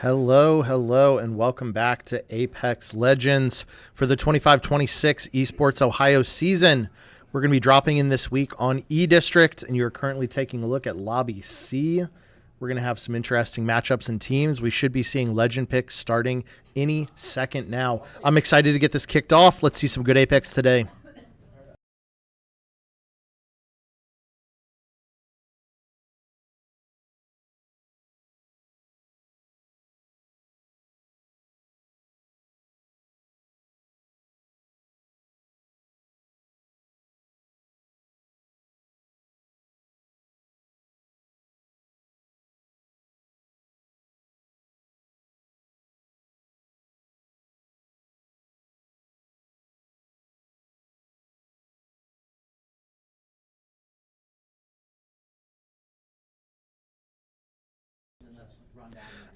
Hello, and welcome back to Apex Legends for the 25-26 Esports Ohio season. We're going to be dropping in this week on E-District, and you're currently taking a look at Lobby C. We're going to have some interesting matchups and teams. We should be seeing Legend picks starting any second now. I'm excited to get this kicked off. Let's see some good Apex today.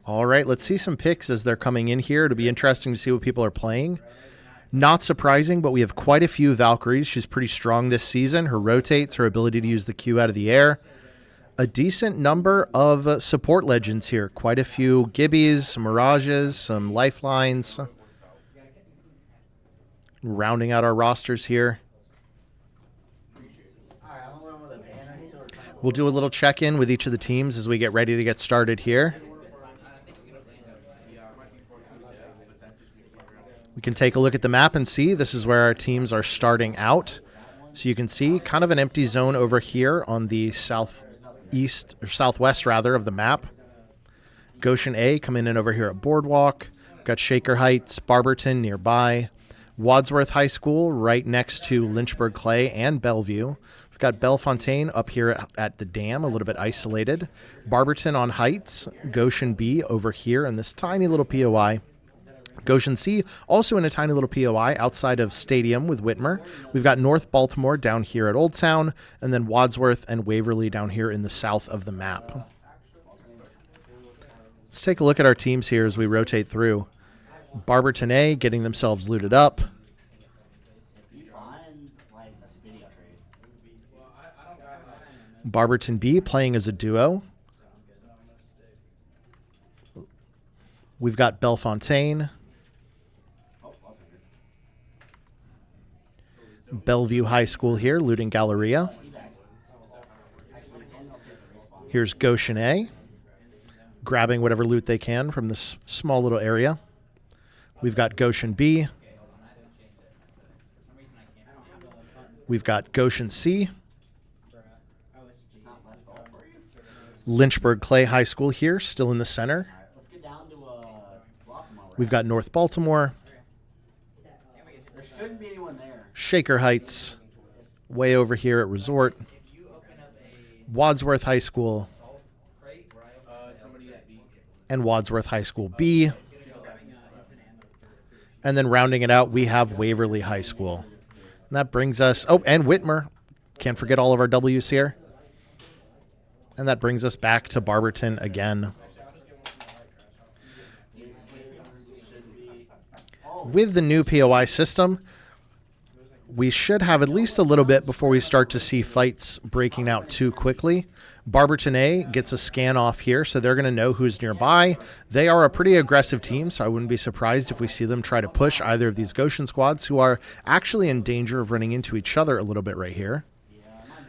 All right, let's see some picks as they're coming in here. It'll be interesting to see what people are playing. Not surprising, but we have quite a few Valkyries. She's pretty strong this season. Her rotates, her ability to use the Q out of the air. A decent number of support legends here. Quite a few Gibbies, some Mirages, some Lifelines. Rounding out our rosters here. We'll do a little check-in with each of the teams as we get ready to get started here. We can take a look at the map and see this is where our teams are starting out. So you can see kind of an empty zone over here on the southeast, or southwest rather, of the map. Goshen A coming in over here at Boardwalk. We've got Shaker Heights, Barberton nearby. Wadsworth High School right next to Lynchburg Clay and Bellevue. We've got Bellefontaine up here at the dam, a little bit isolated. Barberton on Heights. Goshen B over here in this tiny little POI. Goshen C, also in a tiny little POI outside of Stadium with Whitmer. We've got North Baltimore down here at Old Town, and then Wadsworth and Waverly down here in the south of the map. Let's take a look at our teams here as we rotate through. Barberton A getting themselves looted up. Barberton B playing as a duo. We've got Bellefontaine. Bellevue High School here, looting Galleria. Here's Goshen A, grabbing whatever loot they can from this small little area. We've got Goshen B. We've got Goshen C. Lynchburg Clay High School here, still in the center. We've got North Baltimore. There shouldn't be anyone there. Shaker Heights, way over here at Resort. Wadsworth High School. And Wadsworth High School B. And then rounding it out, we have Waverly High School. And that brings us, oh, and Whitmer. Can't forget all of our W's here. And that brings us back to Barberton again. With the new POI system, we should have at least a little bit before we start to see fights breaking out too quickly. Barberton A gets a scan off here, so they're going to know who's nearby. They are a pretty aggressive team, so I wouldn't be surprised if we see them try to push either of these Goshen squads, who are actually in danger of running into each other a little bit right here.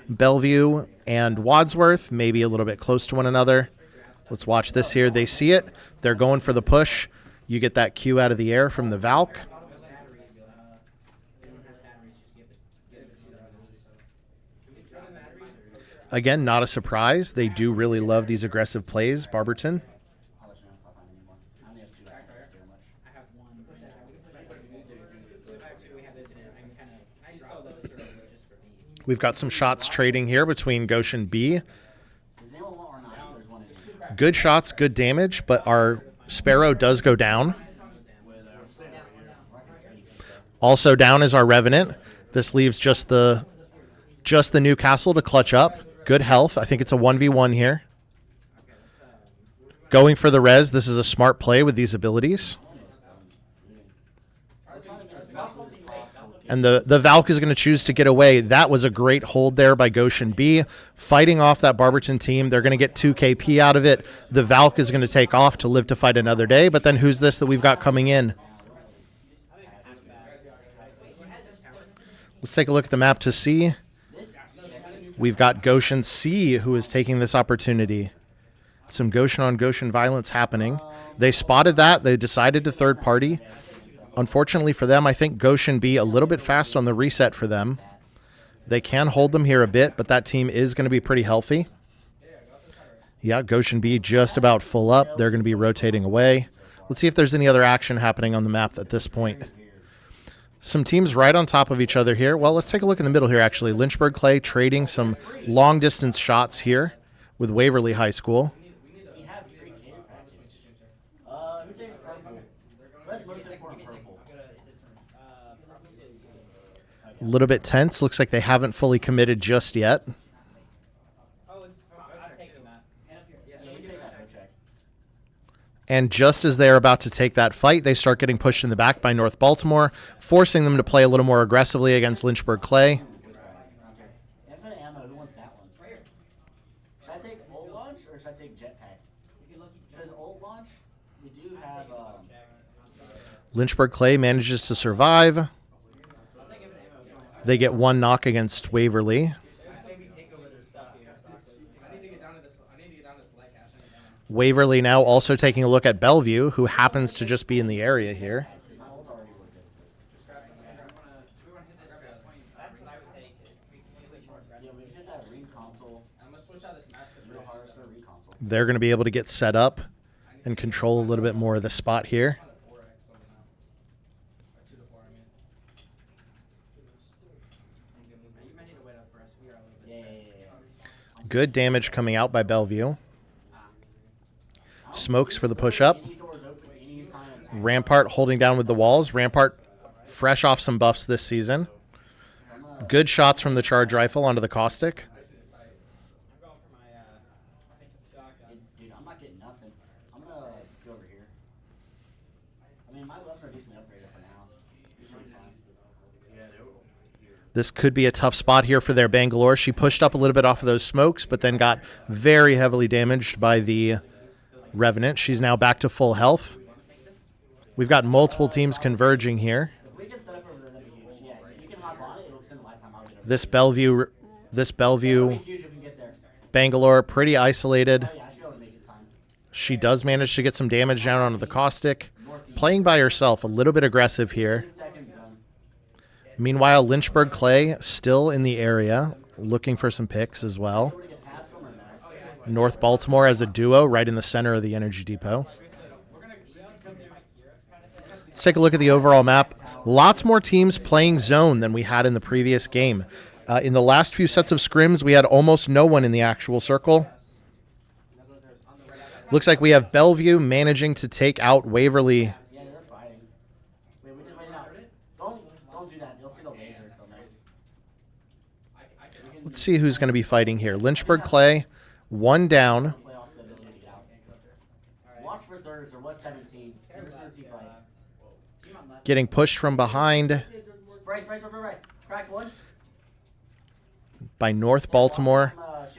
Bellevue and Wadsworth, maybe a little bit close to one another. Let's watch this here. They see it. They're going for the push. You get that Q out of the air from the Valk. Again, not a surprise. They do really love these aggressive plays, Barberton. We've got some shots trading here between Goshen B. Good shots, good damage, but our Sparrow does go down. Also down is our Revenant. This leaves just the Newcastle to clutch up. Good health. I think it's a 1v1 here. Going for the res. This is a smart play with these abilities. And the Valk is going to choose to get away. That was a great hold there by Goshen B. Fighting off that Barberton team. They're going to get 2 KP out of it. The Valk is going to take off to live to fight another day. But then who's this that we've got coming in? Let's take a look at the map to see. We've got Goshen C who is taking this opportunity. Some Goshen on Goshen violence happening. They spotted that. They decided to third party. Unfortunately for them, I think Goshen B a little bit fast on the reset for them. They can hold them here a bit, but that team is going to be pretty healthy. Yeah, Goshen B just about full up. They're going to be rotating away. Let's see if there's any other action happening on the map at this point. Some teams right on top of each other here. Well, let's take a look in the middle here, actually. Lynchburg Clay trading some long-distance shots here with Waverly High School. A little bit tense. Looks like they haven't fully committed just yet. And just as they're about to take that fight, they start getting pushed in the back by North Baltimore, forcing them to play a little more aggressively against Lynchburg Clay. Should I take old launch or should I take jetpack? Because old launch, we do have. Lynchburg Clay manages to survive. They get 1 knock against Waverly. Waverly now also taking a look at Bellevue, who happens to just be in the area here. They're going to be able to get set up and control a little bit more of the spot here. Good damage coming out by Bellevue. Smokes for the push-up. Rampart holding down with the walls. Rampart fresh off some buffs this season. Good shots from the charge rifle onto the caustic. Dude, I'm not getting nothing. I'm going to go over here. I mean, my levels are decently upgraded for now. This could be a tough spot here for their Bangalore. She pushed up a little bit off of those smokes, but then got very heavily damaged by the Revenant. She's now back to full health. We've got multiple teams converging here. This Bellevue Bangalore, pretty isolated. She does manage to get some damage down onto the caustic. Playing by herself, a little bit aggressive here. Meanwhile, Lynchburg Clay still in the area, looking for some picks as well. North Baltimore as a duo right in the center of the Energy Depot. Let's take a look at the overall map. Lots more teams playing zone than we had in the previous game. In the last few sets of scrims, we had almost no one in the actual circle. Looks like we have Bellevue managing to take out Waverly. Yeah, they're fighting. Wait, we just wait out. Don't do that. They'll see the laser come in. Let's see who's going to be fighting here. Lynchburg Clay, 1 down. Watch for thirds, or what's 17? Getting pushed from behind Spray. Cracked one. by North Baltimore.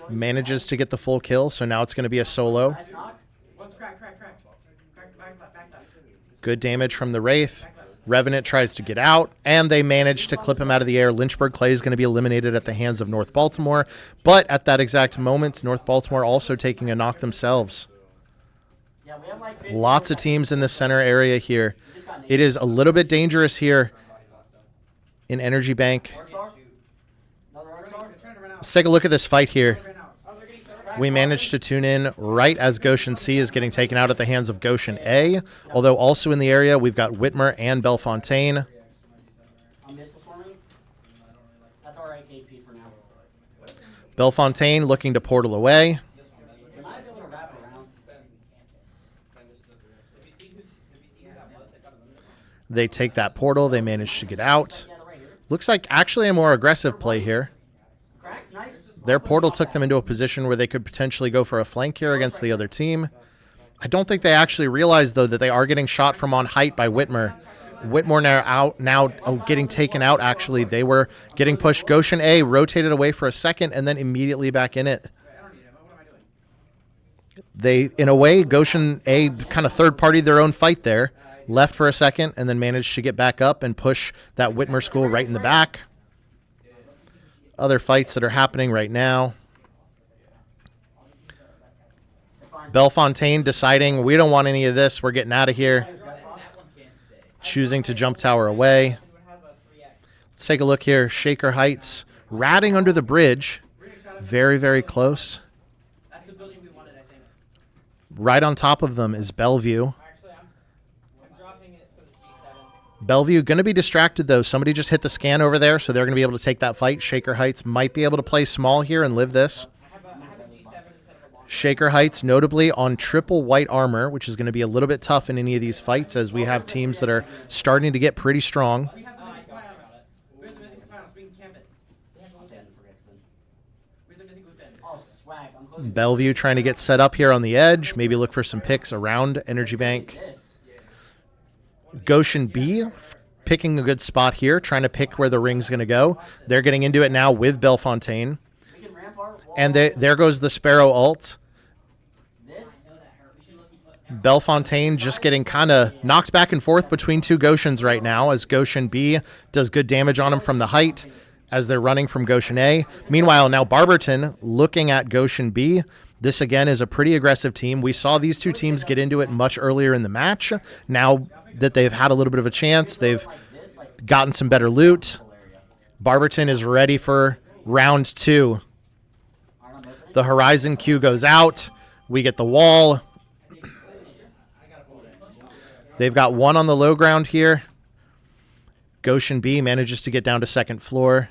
Manages to get the full kill, so now it's going to be a solo. Nice knock. One's cracked. Back. Good damage from the Wraith. Revenant tries to get out, and they manage to clip him out of the air. Lynchburg Clay is going to be eliminated at the hands of North Baltimore, but at that exact moment, North Baltimore also taking a knock themselves. Yeah, we have like Lots of teams in the center area here. It is a little bit dangerous here in Energy Bank. Let's take a look at this fight here. We managed to tune in right as Goshen C is getting taken out at the hands of Goshen A. Although also in the area, we've got Whitmer and Bellefontaine. Bellefontaine looking to portal away. They take that portal. They manage to get out. Looks like actually a more aggressive play here. Their portal took them into a position where they could potentially go for a flank here against the other team. I don't think they actually realized, though, that they are getting shot from on height by Whitmer. Whitmore now getting taken out. Actually, they were getting pushed. Goshen A rotated away for a second and then immediately back in it. They, in a way, Goshen A kind of third-partied their own fight there. Left for a second and then managed to get back up and push that Whitmer school right in the back. Other fights that are happening right now. Bellefontaine deciding we don't want any of this. We're getting out of here. Choosing to jump tower away. Let's take a look here. Shaker Heights ratting under the bridge. Very, very close. Right on top of them is Bellevue. Bellevue going to be distracted, though. Somebody just hit the scan over there, so they're going to be able to take that fight. Shaker Heights might be able to play small here and live this. Shaker Heights notably on triple white armor, which is going to be a little bit tough in any of these fights as we have teams that are starting to get pretty strong. Bellevue trying to get set up here on the edge. Maybe look for some picks around Energy Bank. Goshen B picking a good spot here, trying to pick where the ring's going to go. They're getting into it now with Bellefontaine. And there goes the Sparrow ult. Bellefontaine just getting kind of knocked back and forth between two Goshens right now as Goshen B does good damage on him from the height as they're running from Goshen A. Meanwhile, now Barberton looking at Goshen B. This, again, is a pretty aggressive team. We saw these two teams get into it much earlier in the match. Now that they've had a little bit of a chance, they've gotten some better loot. Barberton is ready for round 2. The Horizon Q goes out. We get the wall. They've got one on the low ground here. Goshen B manages to get down to second floor.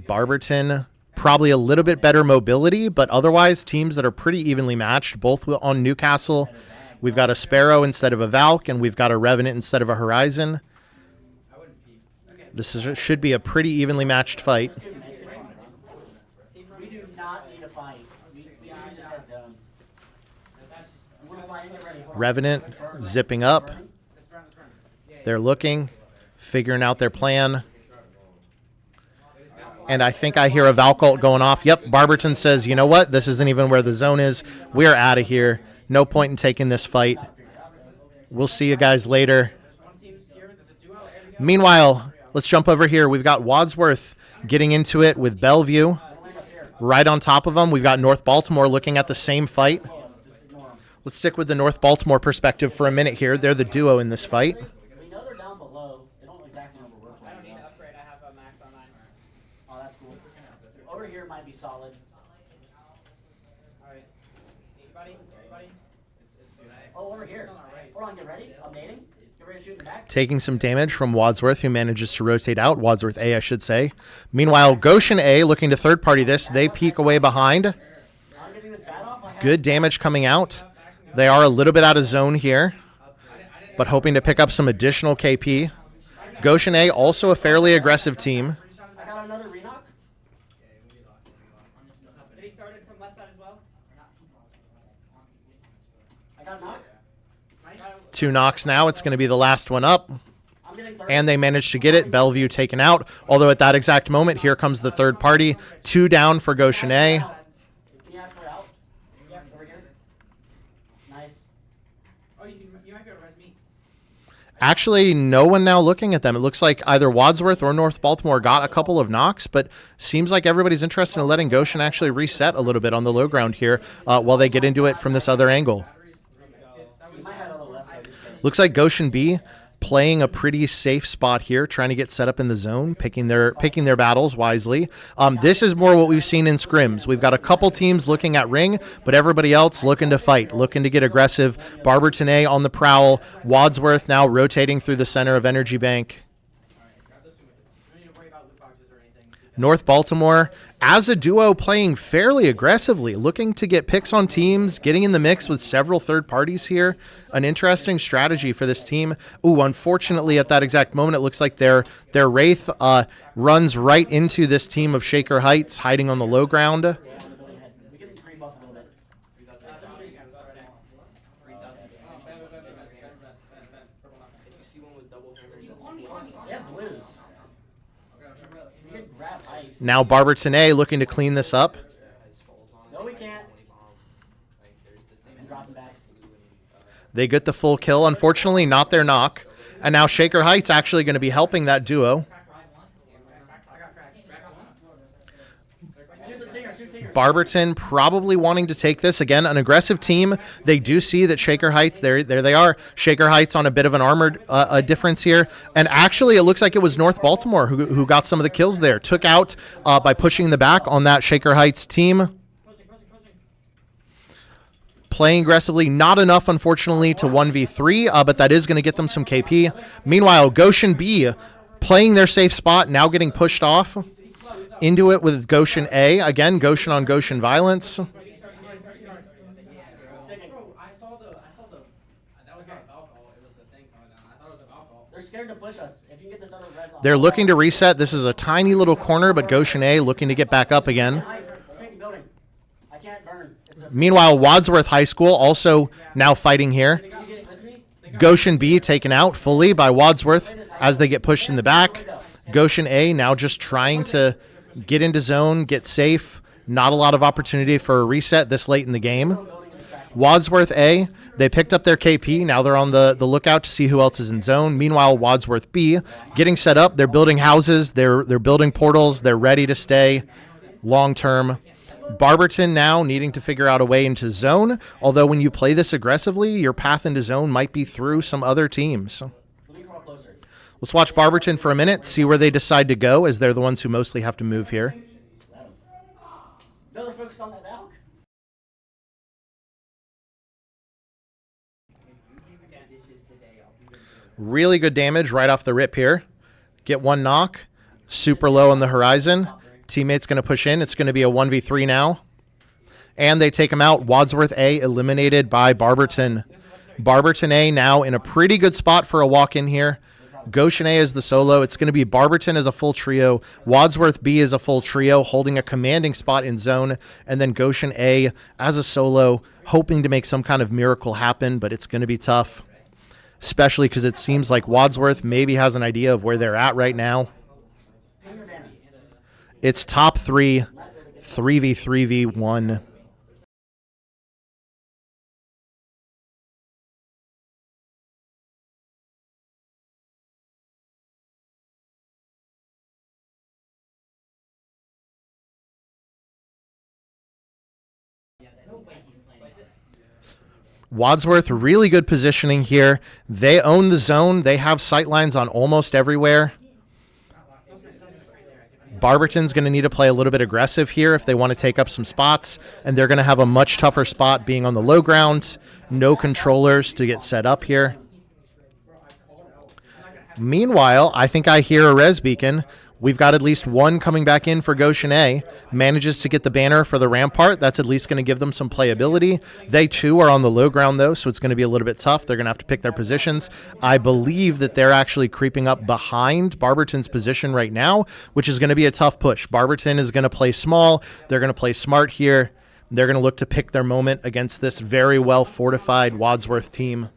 Barberton, probably a little bit better mobility, but otherwise teams that are pretty evenly matched, both on Newcastle. We've got a Sparrow instead of a Valk, and we've got a Revenant instead of a Horizon. Should be a pretty evenly matched fight. We do not need a fight. We need to head zone. Revenant zipping up. They're looking, figuring out their plan. And I think I hear a Valk ult going off. Yep, Barberton says, you know what? This isn't even where the zone is. We're out of here. No point in taking this fight. We'll see you guys later. Meanwhile, let's jump over here. We've got Wadsworth getting into it with Bellevue. Right on top of them, we've got North Baltimore looking at the same fight. Let's stick with the North Baltimore perspective for a minute here. They're the duo in this fight. We know they're down below. They don't exactly know where we're playing. I don't need to upgrade. I have a max on mine. Oh, that's cool. Over here might be solid. All right. Anybody? Oh, over here. Hold on, get ready. I'm nading. Get ready to shoot back. Taking some damage from Wadsworth, who manages to rotate out. Wadsworth A, I should say. Meanwhile, Goshen A looking to third party this. They peek away behind. Good damage coming out. They are a little bit out of zone here, but hoping to pick up some additional KP. Goshen A, also a fairly aggressive team. I got another re-knock. Did he throw it from left side as well? I got a knock. 2 knocks now. It's going to be the last one up. And they managed to get it. Bellevue taken out. Although at that exact moment, here comes the third party. 2 down for Goshen A. Actually, no one now looking at them. It looks like either Wadsworth or North Baltimore got a couple of knocks, but seems like everybody's interested in letting Goshen actually reset a little bit on the low ground here while they get into it from this other angle. Looks like Goshen B playing a pretty safe spot here, trying to get set up in the zone, picking their battles wisely. This is more what we've seen in scrims. We've got a couple teams looking at ring, but everybody else looking to fight, looking to get aggressive. Barberton A on the prowl. Wadsworth now rotating through the center of Energy Bank. North Baltimore, as a duo, playing fairly aggressively, looking to get picks on teams, getting in the mix with several third parties here. An interesting strategy for this team. Ooh, unfortunately, at that exact moment, it looks like their Wraith runs right into this team of Shaker Heights, hiding on the low ground. Yeah, blues. You can grab ice. Now Barberton A looking to clean this up. No, we can't. And drop him back. They get the full kill. Unfortunately, not their knock. And now Shaker Heights actually going to be helping that duo. Barberton probably wanting to take this. Again, an aggressive team. They do see that Shaker Heights, there they are. Shaker Heights on a bit of an armored difference here. And actually, it looks like it was North Baltimore who got some of the kills there. Took out by pushing the back on that Shaker Heights team. Playing aggressively, not enough, unfortunately, to 1v3, but that is going to get them some KP. Meanwhile, Goshen B playing their safe spot, now getting pushed off into it with Goshen A. Again, Goshen on Goshen violence. They're scared to push us. If you can get this other res off. They're looking to reset. This is a tiny little corner, but Goshen A looking to get back up again. I can't burn. Meanwhile, Wadsworth High School also now fighting here. Goshen B taken out fully by Wadsworth as they get pushed in the back. Goshen A now just trying to get into zone, get safe. Not a lot of opportunity for a reset this late in the game. Wadsworth A, they picked up their KP. Now they're on the lookout to see who else is in zone. Meanwhile, Wadsworth B getting set up. They're building houses. They're building portals. They're ready to stay long term. Barberton now needing to figure out a way into zone. Although when you play this aggressively, your path into zone might be through some other teams. Let's watch Barberton for a minute, see where they decide to go, as they're the ones who mostly have to move here. No, they're focused on that valve. Really good damage right off the rip here. Get one knock. Super low on the horizon. Teammate's going to push in. It's going to be a 1v3 now. And they take him out. Wadsworth A eliminated by Barberton. Barberton A now in a pretty good spot for a walk-in here. Goshen A is the solo. It's going to be Barberton as a full trio. Wadsworth B is a full trio, holding a commanding spot in zone. And then Goshen A as a solo, hoping to make some kind of miracle happen, but it's going to be tough. Especially because it seems like Wadsworth maybe has an idea of where they're at right now. It's top 3, 3v3v1. Wadsworth, really good positioning here. They own the zone. They have sightlines on almost everywhere. Barberton's going to need to play a little bit aggressive here if they want to take up some spots, and they're going to have a much tougher spot being on the low ground. No controllers to get set up here. Meanwhile, I think I hear a res beacon. We've got at least one coming back in for Goshen A. Manages to get the banner for the rampart. That's at least going to give them some playability. They, too, are on the low ground, though, so it's going to be a little bit tough. They're going to have to pick their positions. I believe that they're actually creeping up behind Barberton's position right now, which is going to be a tough push. Barberton is going to play small. They're going to play smart here. They're going to look to pick their moment against this very well-fortified Wadsworth team.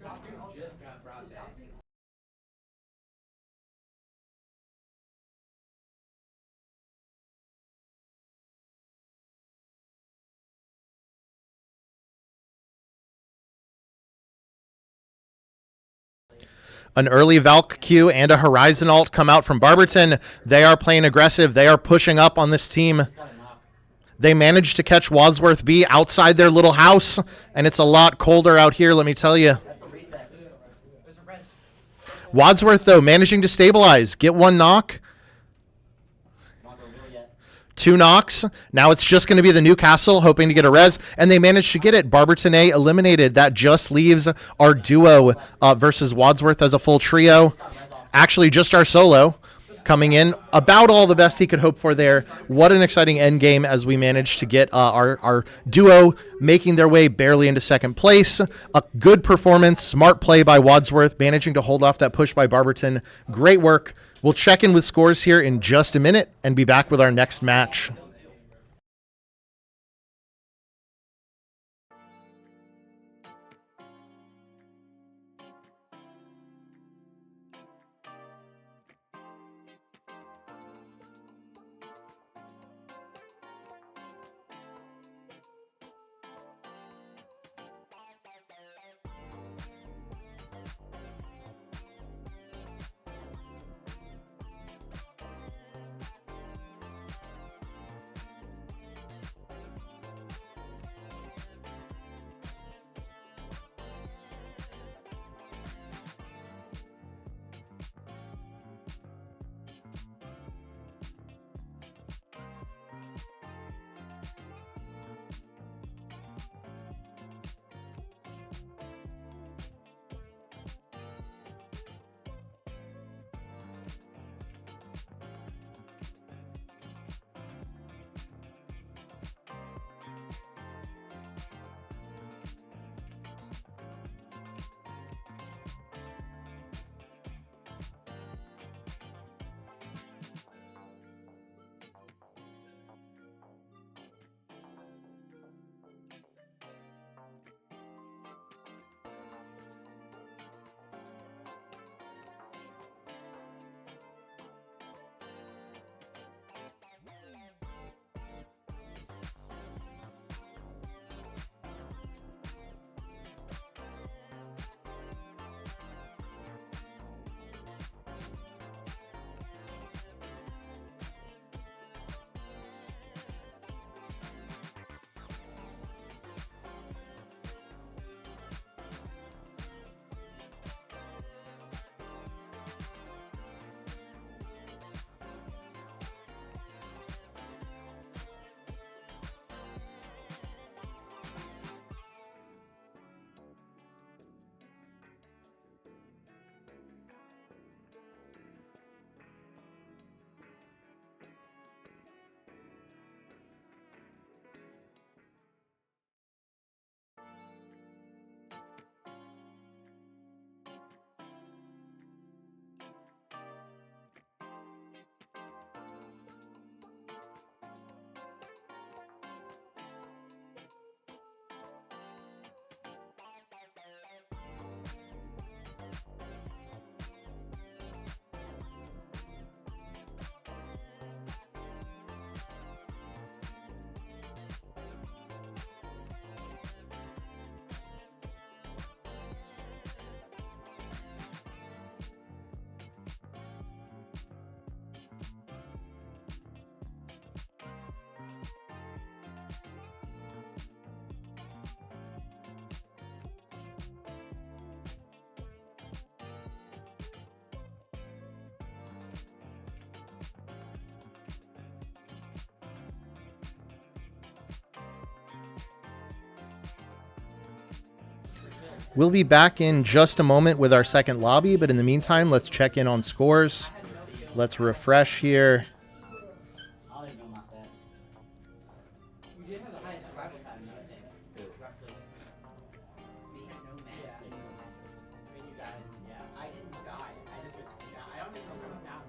An early Valk Q and a Horizon ult come out from Barberton. They are playing aggressive. They are pushing up on this team. They managed to catch Wadsworth B outside their little house, and it's a lot colder out here, let me tell you. Wadsworth, though, managing to stabilize. Get one knock. 2 knocks. Now it's just going to be the Newcastle hoping to get a res, and they managed to get it. Barberton A eliminated. That just leaves our duo versus Wadsworth as a full trio. Actually, just our solo coming in. About all the best he could hope for there. What an exciting end game as we managed to get our duo making their way barely into second place. A good performance, smart play by Wadsworth, managing to hold off that push by Barberton. Great work. We'll check in with scores here in just a minute and be back with our next match. We'll be back in just a moment with our second lobby, but in the meantime, let's check in on scores. Let's refresh here. I don't even know my stats. You did have the highest survival time, though, I think. Roughly. We had no math. Yeah. I mean, you died. Yeah. I didn't die. I just was. Yeah, I don't even know what I'm down.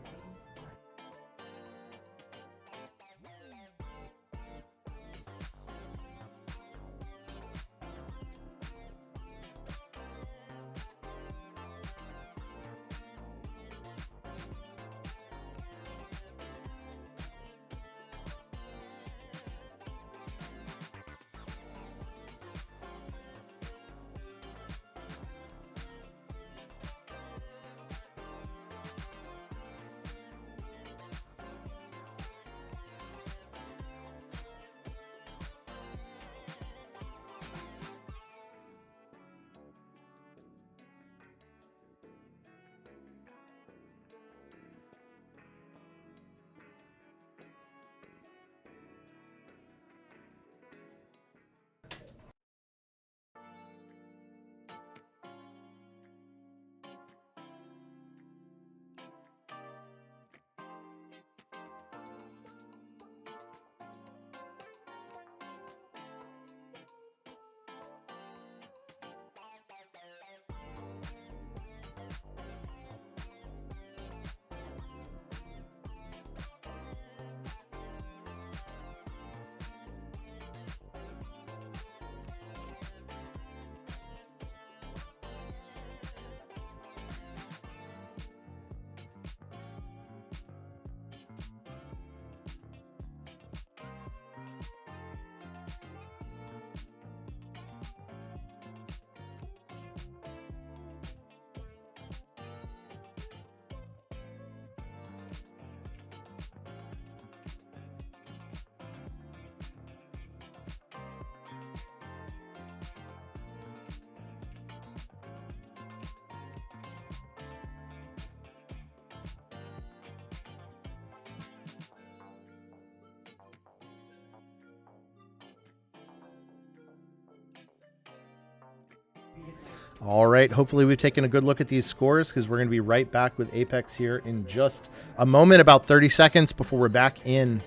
All right, hopefully we've taken a good look at these scores because we're going to be right back with Apex here in just a moment, about 30 seconds before we're back in.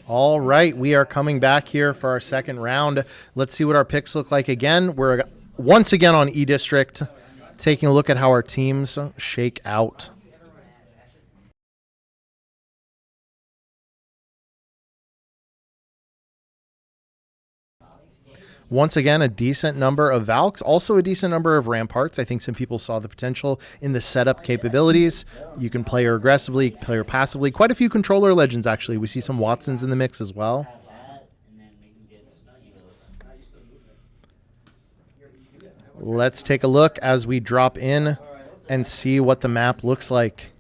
All right, we are coming back here for our second round. Let's see what our picks look like again. We're once again on E-District, taking a look at how our teams shake out. Once again, a decent number of Valks, also a decent number of Ramparts. I think some people saw the potential in the setup capabilities. You can play her aggressively, play her passively. Quite a few controller legends, actually. We see some Watsons in the mix as well. Let's take a look as we drop in and see what the map looks like.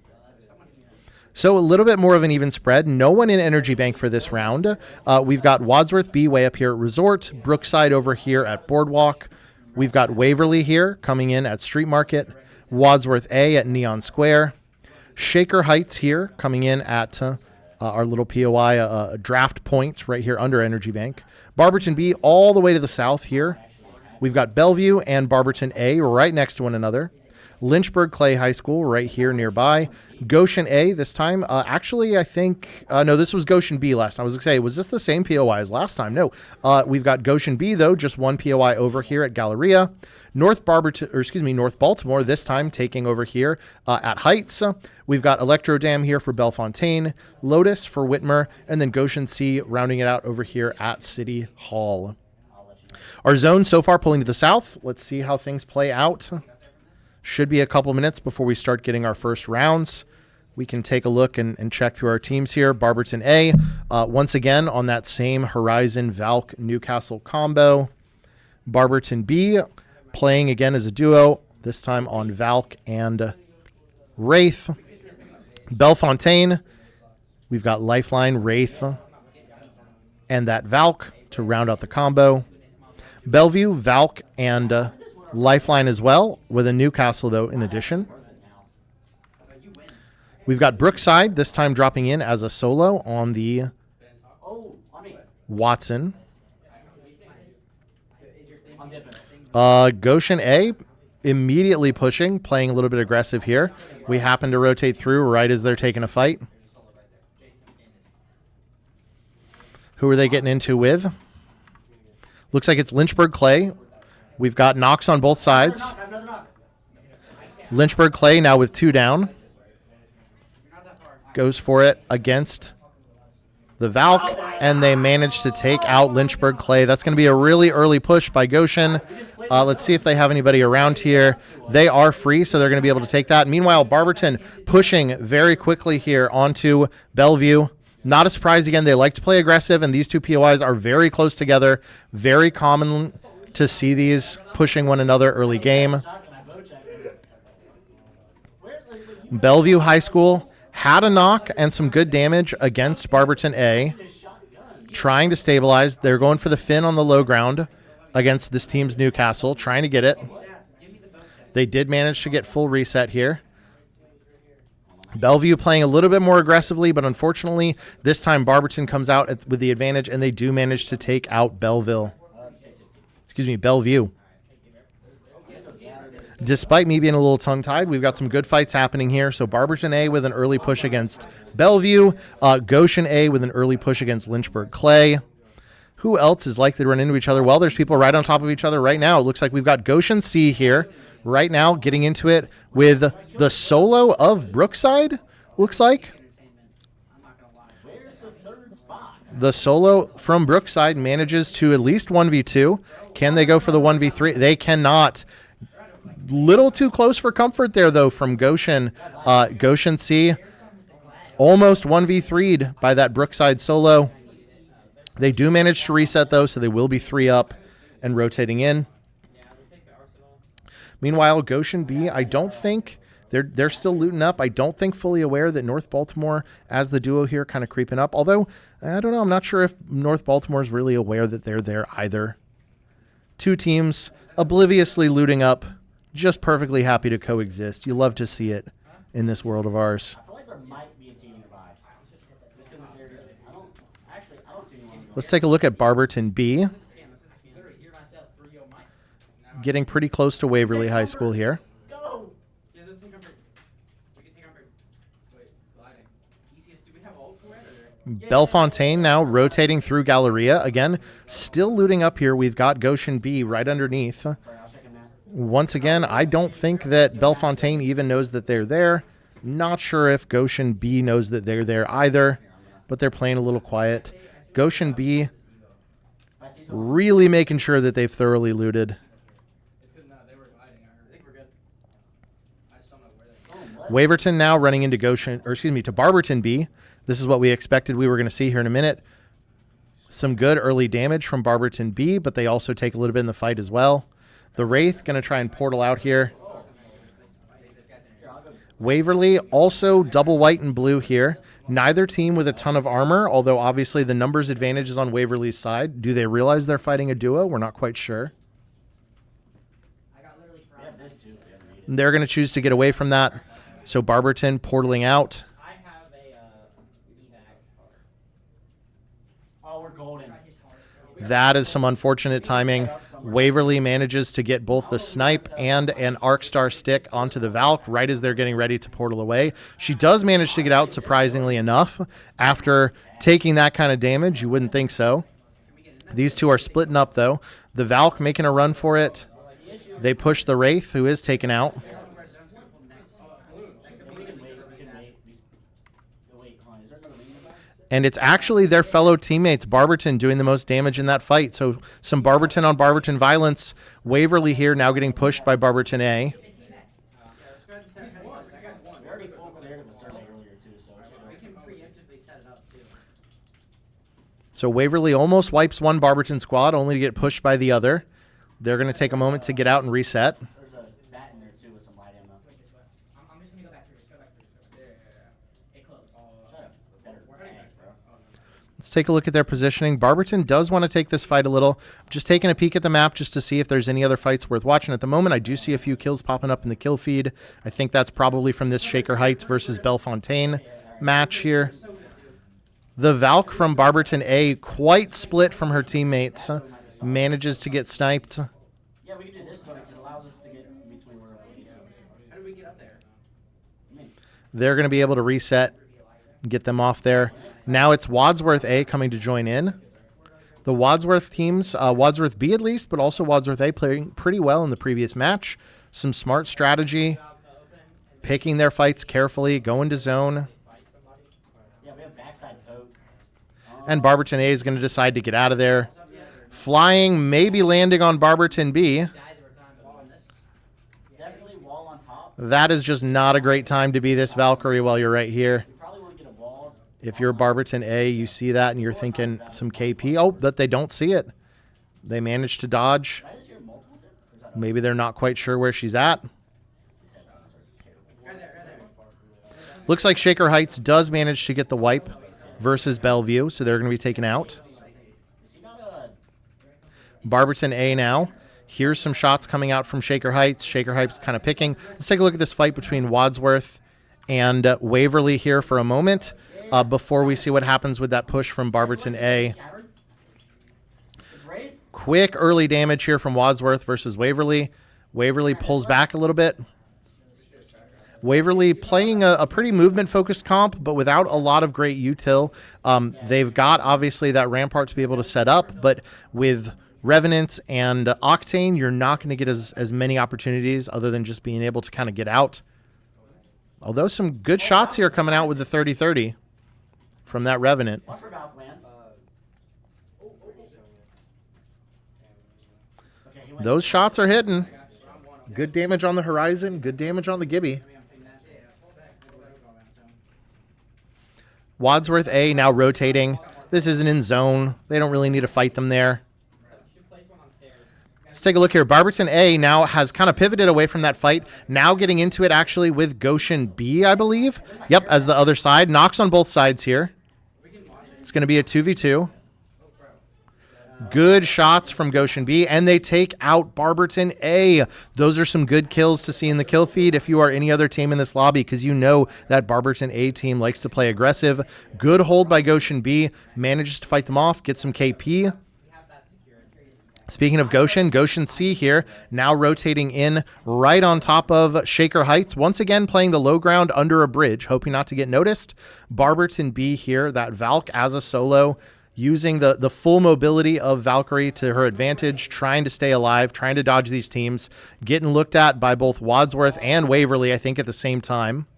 So a little bit more of an even spread. No one in Energy Bank for this round. We've got Wadsworth B way up here at Resort, Brookside over here at Boardwalk. We've got Waverly here coming in at Street Market, Wadsworth A at Neon Square, Shaker Heights here coming in at our little POI draft point right here under Energy Bank. Barberton B all the way to the south here. We've got Bellevue and Barberton A right next to one another. Lynchburg Clay High School right here nearby. Goshen A this time. Actually, I think... no, this was Goshen B last time. I was going to say, was this the same POI as last time? No. We've got Goshen B, though, just one POI over here at Galleria. North Baltimore this time taking over here at Heights. We've got Electro Dam here for Bellefontaine, Lotus for Whitmer, and then Goshen C rounding it out over here at City Hall. Our zone so far pulling to the south. Let's see how things play out. Should be a couple minutes before we start getting our first rounds. We can take a look and check through our teams here. Barberton A, once again on that same Horizon Valk Newcastle combo. Barberton B playing again as a duo, this time on Valk and Wraith. Bellefontaine, we've got Lifeline, Wraith, and that Valk to round out the combo. Bellevue, Valk, and Lifeline as well, with a Newcastle, though, in addition. We've got Brookside, this time dropping in as a solo on the Watson. Goshen A, immediately pushing, playing a little bit aggressive here. We happen to rotate through right as they're taking a fight. Who are they getting into with? Looks like it's Lynchburg Clay. We've got knocks on both sides. Lynchburg Clay now with 2 down. Goes for it against the Valk, and they manage to take out Lynchburg Clay. That's going to be a really early push by Goshen. Let's see if they have anybody around here. They are free, so they're going to be able to take that. Meanwhile, Barberton pushing very quickly here onto Bellevue. Not a surprise again. They like to play aggressive, and these two POIs are very close together. Very common to see these pushing one another early game. Bellevue High School had a knock and some good damage against Barberton A. Trying to stabilize. They're going for the Finn on the low ground against this team's Newcastle, trying to get it. They did manage to get full reset here. Bellevue playing a little bit more aggressively, but unfortunately, this time Barberton comes out with the advantage, and they do manage to take out Bellevue. Despite me being a little tongue-tied, we've got some good fights happening here. So Barberton A with an early push against Bellevue. Goshen A with an early push against Lynchburg Clay. Who else is likely to run into each other? Well, there's people right on top of each other right now. It looks like we've got Goshen C here right now getting into it with the solo of Brookside, looks like. The solo from Brookside manages to at least 1v2. Can they go for the 1v3? They cannot. Little too close for comfort there, though, from Goshen. Goshen C almost 1v3'd by that Brookside solo. They do manage to reset, though, so they will be 3 up and rotating in. Meanwhile, Goshen B, I don't think they're still looting up. I don't think fully aware that North Baltimore as the duo here kind of creeping up. Although, I don't know. I'm not sure if North Baltimore is really aware that they're there either. 2 teams obliviously looting up, just perfectly happy to coexist. You love to see it in this world of ours. I feel like there might be a team nearby. Just because this area, I don't see anyone. Let's take a look at Barberton B. Getting pretty close to Waverly High School here. Go! Bellefontaine now rotating through Galleria. Again, still looting up here. We've got Goshen B right underneath. Once again, I don't think that Bellefontaine even knows that they're there. Not sure if Goshen B knows that they're there either, but they're playing a little quiet. Goshen B really making sure that they've thoroughly looted. Waverton now running into to Barberton B. This is what we expected we were going to see here in a minute. Some good early damage from Barberton B, but they also take a little bit in the fight as well. The Wraith going to try and portal out here. Waverly also double white and blue here. Neither team with a ton of armor, although obviously the numbers advantage is on Waverly's side. Do they realize they're fighting a duo? We're not quite sure. They're going to choose to get away from that. So Barberton portaling out. That is some unfortunate timing. Waverly manages to get both the snipe and an arc star stick onto the Valk right as they're getting ready to portal away. She does manage to get out, surprisingly enough. After taking that kind of damage, you wouldn't think so. These two are splitting up, though. The Valk making a run for it. They push the Wraith, who is taken out. And it's actually their fellow teammates, Barberton, doing the most damage in that fight. So some Barberton on Barberton violence. Waverly here now getting pushed by Barberton A. So Waverly almost wipes one Barberton squad, only to get pushed by the other. They're going to take a moment to get out and reset. Let's take a look at their positioning. Barberton does want to take this fight a little. Just taking a peek at the map just to see if there's any other fights worth watching at the moment. I do see a few kills popping up in the kill feed. I think that's probably from this Shaker Heights versus Bellefontaine match here. The Valk from Barberton A, quite split from her teammates, manages to get sniped. Yeah, we can do this, but it allows us to get in between wherever we need to. How do we get up there? They're going to be able to reset and get them off there. Now it's Wadsworth A coming to join in. The Wadsworth teams, Wadsworth B at least, but also Wadsworth A playing pretty well in the previous match. Some smart strategy, picking their fights carefully, going to zone. And Barberton A is going to decide to get out of there. Flying, maybe landing on Barberton B. That is just not a great time to be this Valkyrie while you're right here. If you're Barberton A, you see that and you're thinking some KP. Oh, but they don't see it. They managed to dodge. Maybe they're not quite sure where she's at. Looks like Shaker Heights does manage to get the wipe versus Bellevue, so they're going to be taken out. Barberton A now. Here's some shots coming out from Shaker Heights. Shaker Heights kind of picking. Let's take a look at this fight between Wadsworth and Waverly here for a moment. Before we see what happens with that push from Barberton A. Quick early damage here from Wadsworth versus Waverly. Waverly pulls back a little bit. Waverly playing a pretty movement-focused comp, but without a lot of great util. They've got, obviously, that Rampart to be able to set up, but with Revenant and Octane, you're not going to get as many opportunities other than just being able to kind of get out. Although some good shots here coming out with the 30-30. From that Revenant. Those shots are hitting. Good damage on the horizon. Good damage on the Gibby. Wadsworth A now rotating. This isn't in zone. They don't really need to fight them there. Let's take a look here. Barberton A now has kind of pivoted away from that fight. Now getting into it actually with Goshen B, I believe. Yep, as the other side. Knocks on both sides here. It's going to be a 2v2. Good shots from Goshen B, and they take out Barberton A. Those are some good kills to see in the kill feed if you are any other team in this lobby, because you know that Barberton A team likes to play aggressive. Good hold by Goshen B. Manages to fight them off, get some KP. Speaking of Goshen, Goshen C here, now rotating in right on top of Shaker Heights. Once again, playing the low ground under a bridge, hoping not to get noticed. Barberton B here, that Valk as a solo, using the full mobility of Valkyrie to her advantage, trying to stay alive, trying to dodge these teams, getting looked at by both Wadsworth and Waverly, I think, at the same time.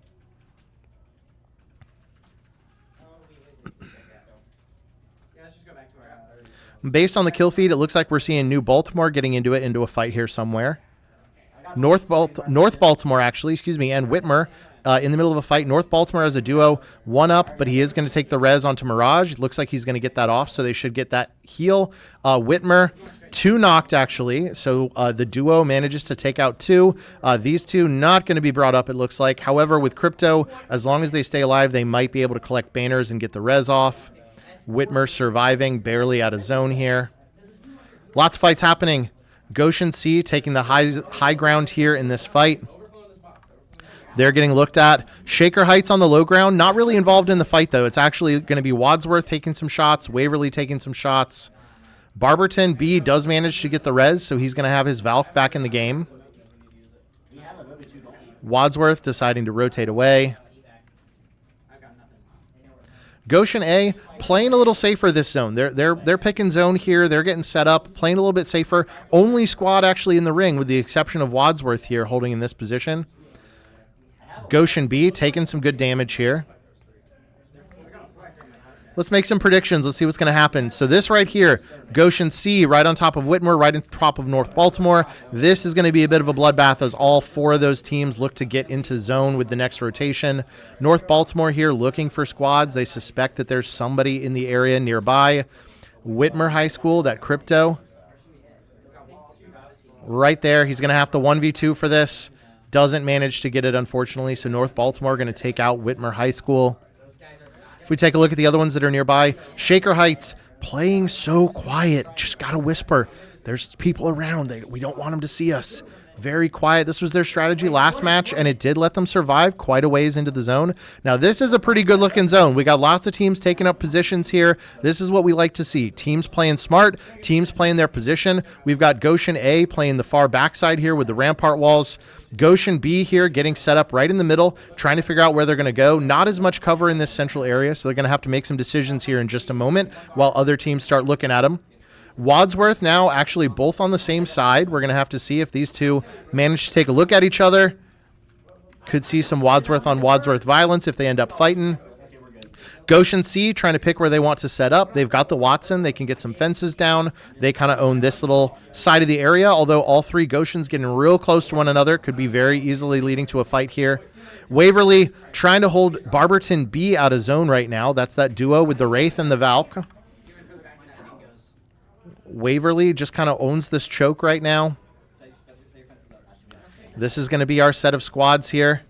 Based on the kill feed, it looks like we're seeing New Baltimore getting into a fight here somewhere. North Baltimore, actually, excuse me, and Whitmer in the middle of a fight. North Baltimore as a duo, one up, but he is going to take the res onto Mirage. It looks like he's going to get that off, so they should get that heal. Whitmer, 2 knocked, actually, so the duo manages to take out 2. These 2 not going to be brought up, it looks like. However, with Crypto, as long as they stay alive, they might be able to collect banners and get the res off. Whitmer surviving, barely out of zone here. Lots of fights happening. Goshen C taking the high ground here in this fight. They're getting looked at. Shaker Heights on the low ground, not really involved in the fight, though. It's actually going to be Wadsworth taking some shots, Waverly taking some shots. Barberton B does manage to get the res, so he's going to have his Valk back in the game. Wadsworth deciding to rotate away. Goshen A playing a little safer this zone. They're picking zone here. They're getting set up, playing a little bit safer. Only squad actually in the ring, with the exception of Wadsworth here holding in this position. Goshen B taking some good damage here. Let's make some predictions. Let's see what's going to happen. So this right here, Goshen C right on top of Whitmer, right on top of North Baltimore. This is going to be a bit of a bloodbath as all 4 of those teams look to get into zone with the next rotation. North Baltimore here looking for squads. They suspect that there's somebody in the area nearby. Whitmer High School, that Crypto. Right there. He's going to have to 1v2 for this. Doesn't manage to get it, unfortunately. So North Baltimore going to take out Whitmer High School. If we take a look at the other ones that are nearby, Shaker Heights playing so quiet. Just got to whisper. There's people around. We don't want them to see us. Very quiet. This was their strategy last match, and it did let them survive quite a ways into the zone. Now, this is a pretty good-looking zone. We got lots of teams taking up positions here. This is what we like to see. Teams playing smart, teams playing their position. We've got Goshen A playing the far backside here with the rampart walls. Goshen B here getting set up right in the middle, trying to figure out where they're going to go. Not as much cover in this central area, so they're going to have to make some decisions here in just a moment while other teams start looking at them. Wadsworth now actually both on the same side. We're going to have to see if these 2 manage to take a look at each other. Could see some Wadsworth on Wadsworth violence if they end up fighting. Goshen C trying to pick where they want to set up. They've got the Watson. They can get some fences down. They kind of own this little side of the area, although all 3 Goshens getting real close to one another. Could be very easily leading to a fight here. Waverly trying to hold Barberton B out of zone right now. That's that duo with the Wraith and the Valk. Waverly just kind of owns this choke right now. This is going to be our set of squads here.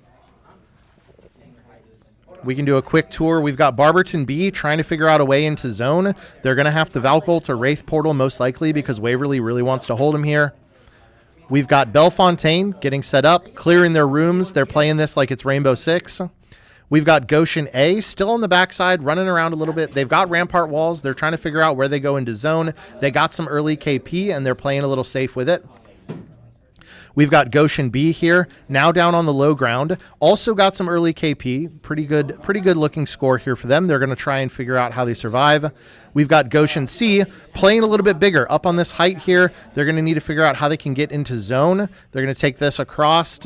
We can do a quick tour. We've got Barberton B trying to figure out a way into zone. They're going to have to Valk ult or Wraith portal most likely because Waverly really wants to hold him here. We've got Bellefontaine getting set up, clearing their rooms. They're playing this like it's Rainbow Six. We've got Goshen A still on the backside, running around a little bit. They've got rampart walls. They're trying to figure out where they go into zone. They got some early KP, and they're playing a little safe with it. We've got Goshen B here, now down on the low ground. Also got some early KP. Pretty good looking score here for them. They're going to try and figure out how they survive. We've got Goshen C playing a little bit bigger. Up on this height here, they're going to need to figure out how they can get into zone. They're going to take this across.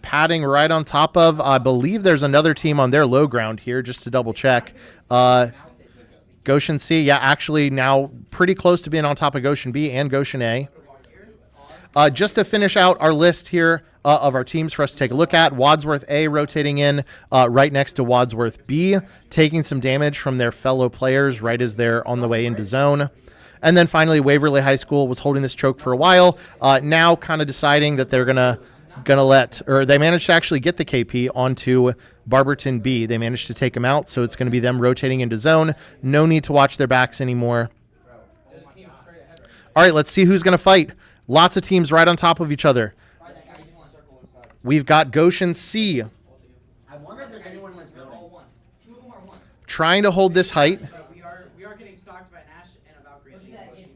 Padding right on top of, I believe there's another team on their low ground here, just to double check. Goshen C, yeah, actually now pretty close to being on top of Goshen B and Goshen A. Just to finish out our list here of our teams for us to take a look at, Wadsworth A rotating in right next to Wadsworth B, taking some damage from their fellow players right as they're on the way into zone. And then finally, Waverly High School was holding this choke for a while, now kind of deciding that they're gonna let, or they managed to actually get the KP onto Barberton B. They managed to take him out, so it's going to be them rotating into zone. No need to watch their backs anymore. All right, let's see who's going to fight. Lots of teams right on top of each other. We've got Goshen C trying to hold this height. We are getting stalked by Nash and a Valkyrie.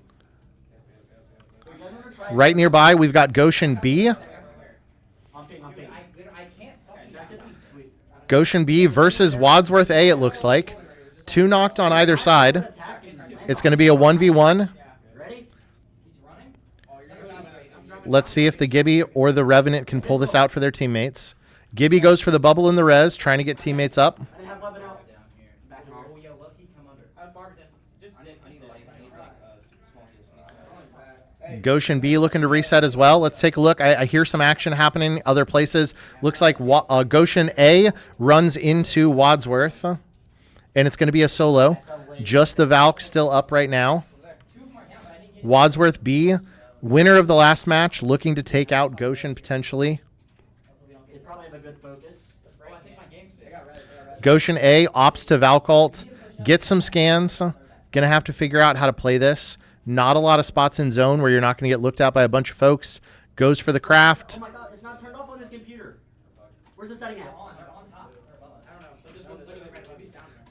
Right nearby, we've got Goshen B. Goshen B versus Wadsworth A, it looks like. 2 knocked on either side. It's going to be a 1v1. Let's see if the Gibby or the Revenant can pull this out for their teammates. Gibby goes for the bubble in the res, trying to get teammates up. Goshen B looking to reset as well. Let's take a look. I hear some action happening other places. Looks like Goshen A runs into Wadsworth, and it's going to be a solo. Just the Valk still up right now. Wadsworth B, winner of the last match, looking to take out Goshen potentially. They probably have a good focus. Goshen A opts to Valk ult, gets some scans. Gonna have to figure out how to play this. Not a lot of spots in zone where you're not going to get looked at by a bunch of folks. Goes for the craft. Oh my god, it's not turned off on this computer. Where's the setting at?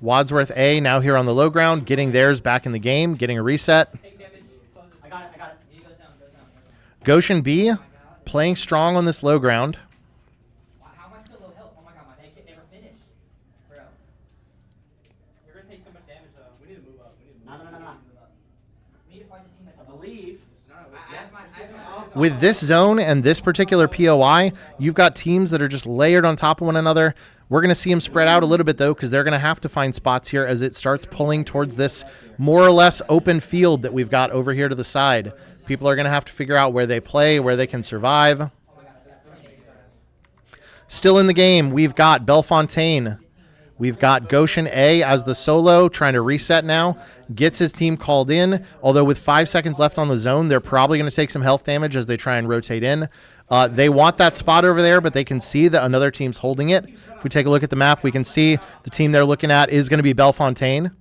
Wadsworth A now here on the low ground, getting theirs back in the game, getting a reset. I got it. Goshen B playing strong on this low ground. How am I still low health? Oh my god, my head never finished. Bro. You're gonna take so much damage though. We need to move up. No. We need to fight the team that's I believe. With this zone and this particular POI, you've got teams that are just layered on top of one another. We're going to see them spread out a little bit, though, because they're going to have to find spots here as it starts pulling towards this more or less open field that we've got over here to the side. People are going to have to figure out where they play, where they can survive. Still in the game, we've got Bellefontaine. We've got Goshen A as the solo, trying to reset now. Gets his team called in, although with 5 seconds left on the zone, they're probably going to take some health damage as they try and rotate in. They want that spot over there, but they can see that another team's holding it. If we take a look at the map, we can see the team they're looking at is going to be Bellefontaine.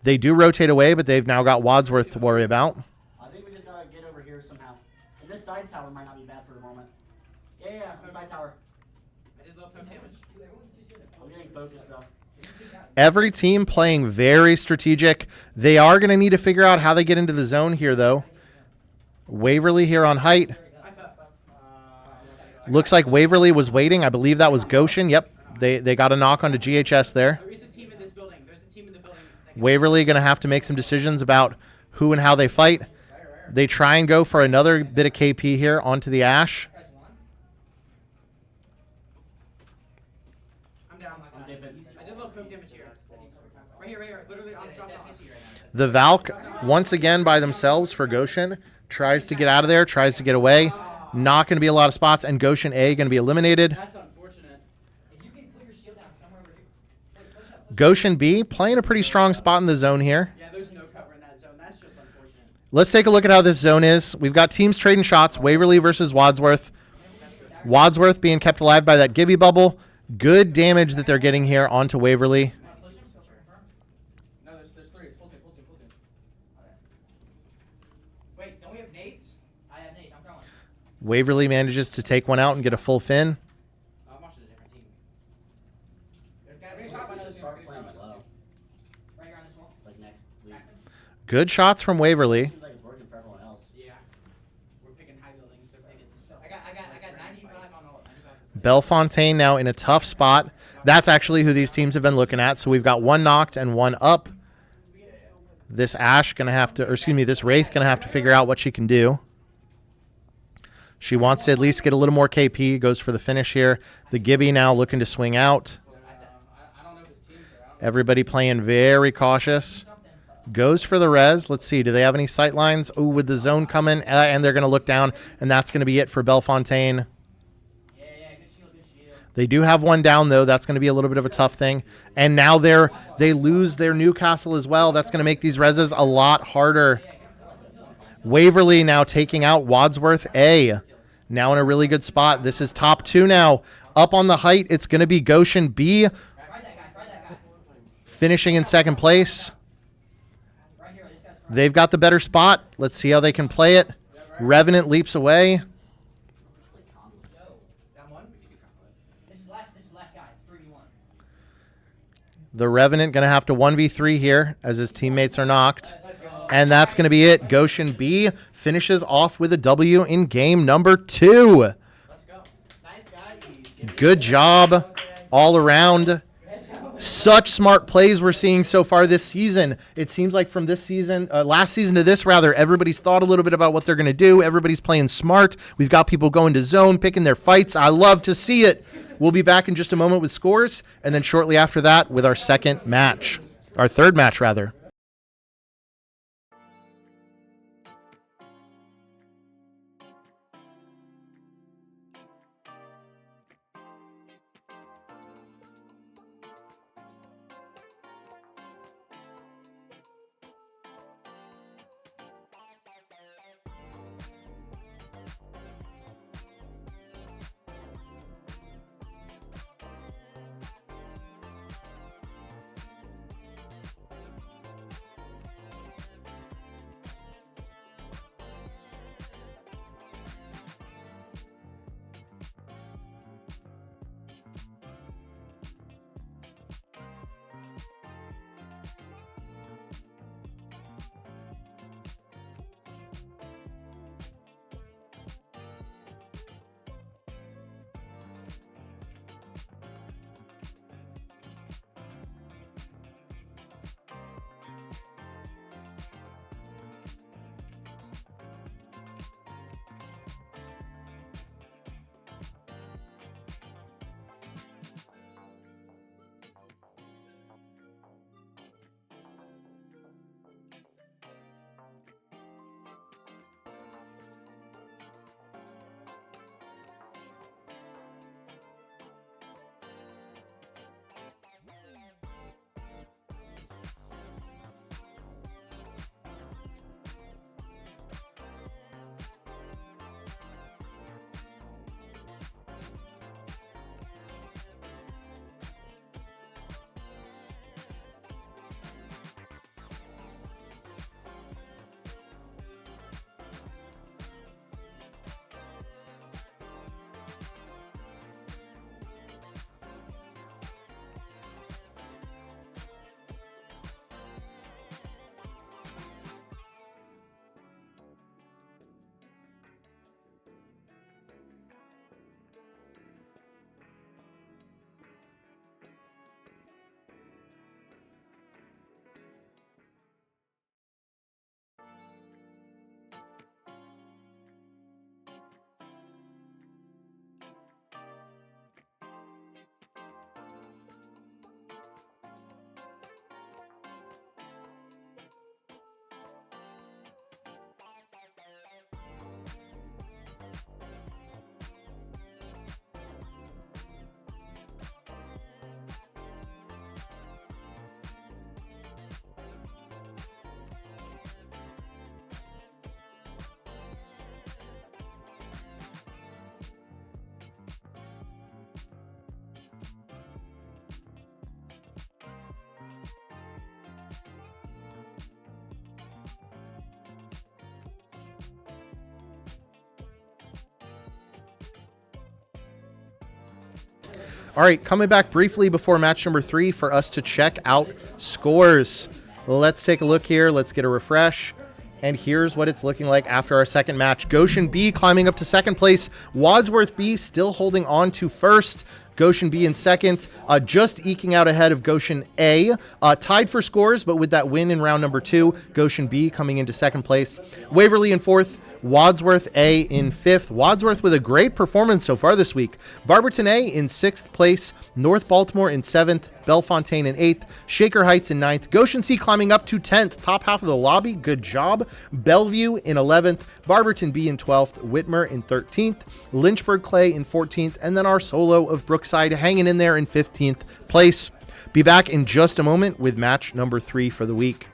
They do rotate away, but they've now got Wadsworth to worry about. I think we just gotta get over here somehow. And this side tower might not be bad for the moment. Yeah, side tower. I did love some damage. I'm getting focused though. Every team playing very strategic. They are going to need to figure out how they get into the zone here, though. Waverly here on height. Looks like Waverly was waiting. I believe that was Goshen. Yep, they got a knock onto GHS there. There is a team in this building. There's a team in the building. Waverly going to have to make some decisions about who and how they fight. They try and go for another bit of KP here onto the Ash. I'm down. I did love coke damage here. Right here. Literally on top of us. The Valk, once again by themselves for Goshen, tries to get out of there, tries to get away. Not going to be a lot of spots, and Goshen A going to be eliminated. That's unfortunate. If you can put your shield down somewhere over here. Hey, push up. Goshen B playing a pretty strong spot in the zone here. Yeah, there's no cover in that zone. That's just unfortunate. Let's take a look at how this zone is. We've got teams trading shots. Waverly versus Wadsworth. Wadsworth being kept alive by that Gibby bubble. Good damage that they're getting here onto Waverly. No, there's three. It's full team. Wait, don't we have nades? I have Nate. I'm throwing. Waverly manages to take one out and get a full fin. I'm watching a different team. There's gotta be start playing low. Right here on this wall. Like next week. Good shots from Waverly. Seems like it's working for everyone else. Yeah. We're picking high buildings. So Vegas is so. I got 95 on all. 95%. Bellefontaine now in a tough spot. That's actually who these teams have been looking at. So we've got one knocked and one up. This Ash going to have to, or excuse me, this Wraith going to have to figure out what she can do. She wants to at least get a little more KP, goes for the finish here. The Gibby now looking to swing out. I don't know if his teams are out. Everybody playing very cautious. Goes for the res. Let's see, do they have any sight lines? Oh, with the zone coming, and they're going to look down, and that's going to be it for Bellefontaine. Yeah, good shield. They do have one down, though. That's going to be a little bit of a tough thing. And now they lose their Newcastle as well. That's going to make these reses a lot harder. Waverly now taking out Wadsworth A. Now in a really good spot. This is top two now. Up on the height, it's going to be Goshen B. Fry that guy. Finishing in second place. Right here, this guy's fry. They've got the better spot. Let's see how they can play it. Revenant leaps away. This is last guy. It's 3v1. The Revenant going to have to 1v3 here as his teammates are knocked. And that's going to be it. Goshen B finishes off with a W in game number 2. Let's go. Nice guys. Good job all around. Such smart plays we're seeing so far this season. It seems like from this season, last season to this rather, everybody's thought a little bit about what they're going to do. Everybody's playing smart. We've got people going to zone, picking their fights. I love to see it. We'll be back in just a moment with scores, and then shortly after that with our third match rather. All right, coming back briefly before match number 3 for us to check out scores. Let's take a look here. Let's get a refresh. And here's what it's looking like after our second match. Goshen B climbing up to second place. Wadsworth B still holding on to first. Goshen B in second, just eking out ahead of Goshen A. Tied for scores, but with that win in round number 2, Goshen B coming into second place. Waverly in fourth. Wadsworth A in fifth. Wadsworth with a great performance so far this week. Barberton A in sixth place. North Baltimore in seventh. Bellefontaine in eighth. Shaker Heights in ninth. Goshen C climbing up to 10th. Top half of the lobby. Good job. Bellevue in 11th. Barberton B in 12th. Whitmer in 13th. Lynchburg Clay in 14th. And then our solo of Brookside hanging in there in 15th place. Be back in just a moment with match number 3 for the week.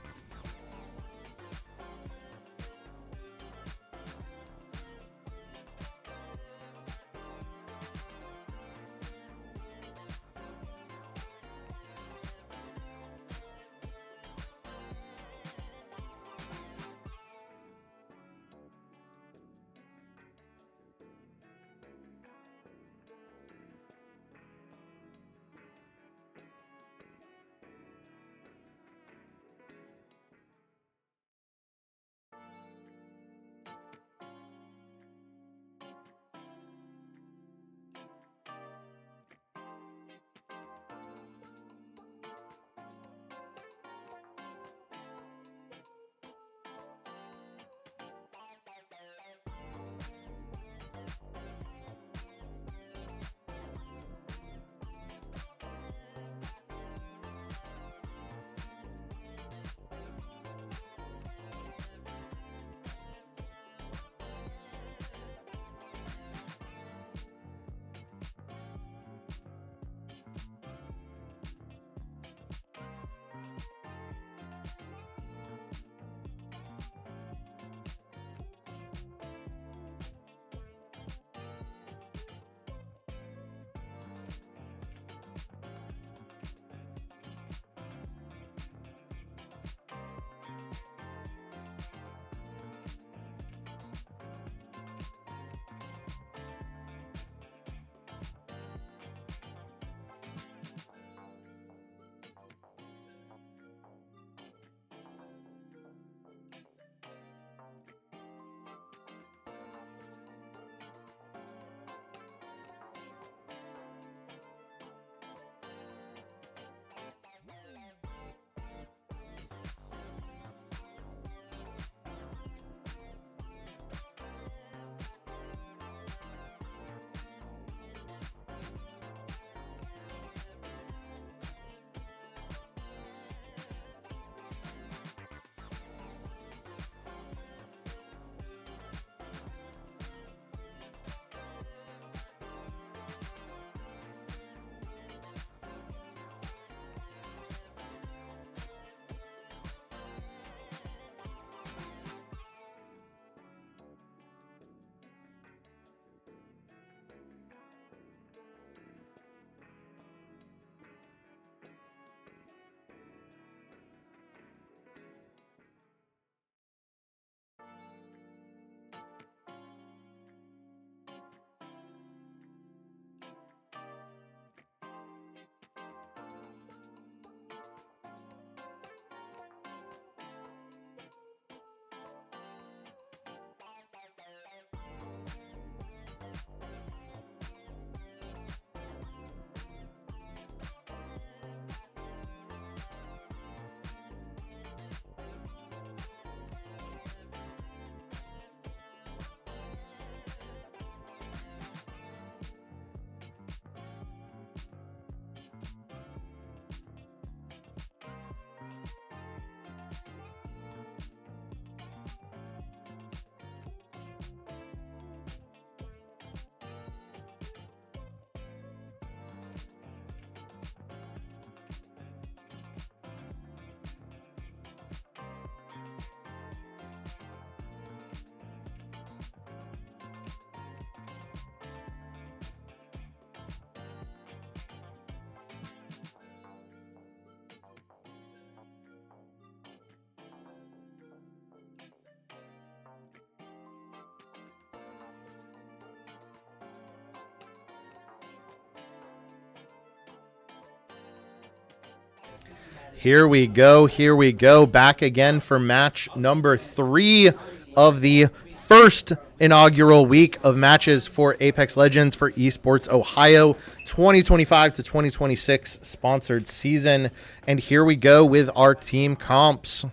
Here we go. Here we go. Back again for match number 3 of the first inaugural week of matches for Apex Legends for Esports Ohio 2025 to 2026 sponsored season. And here we go with our team comps.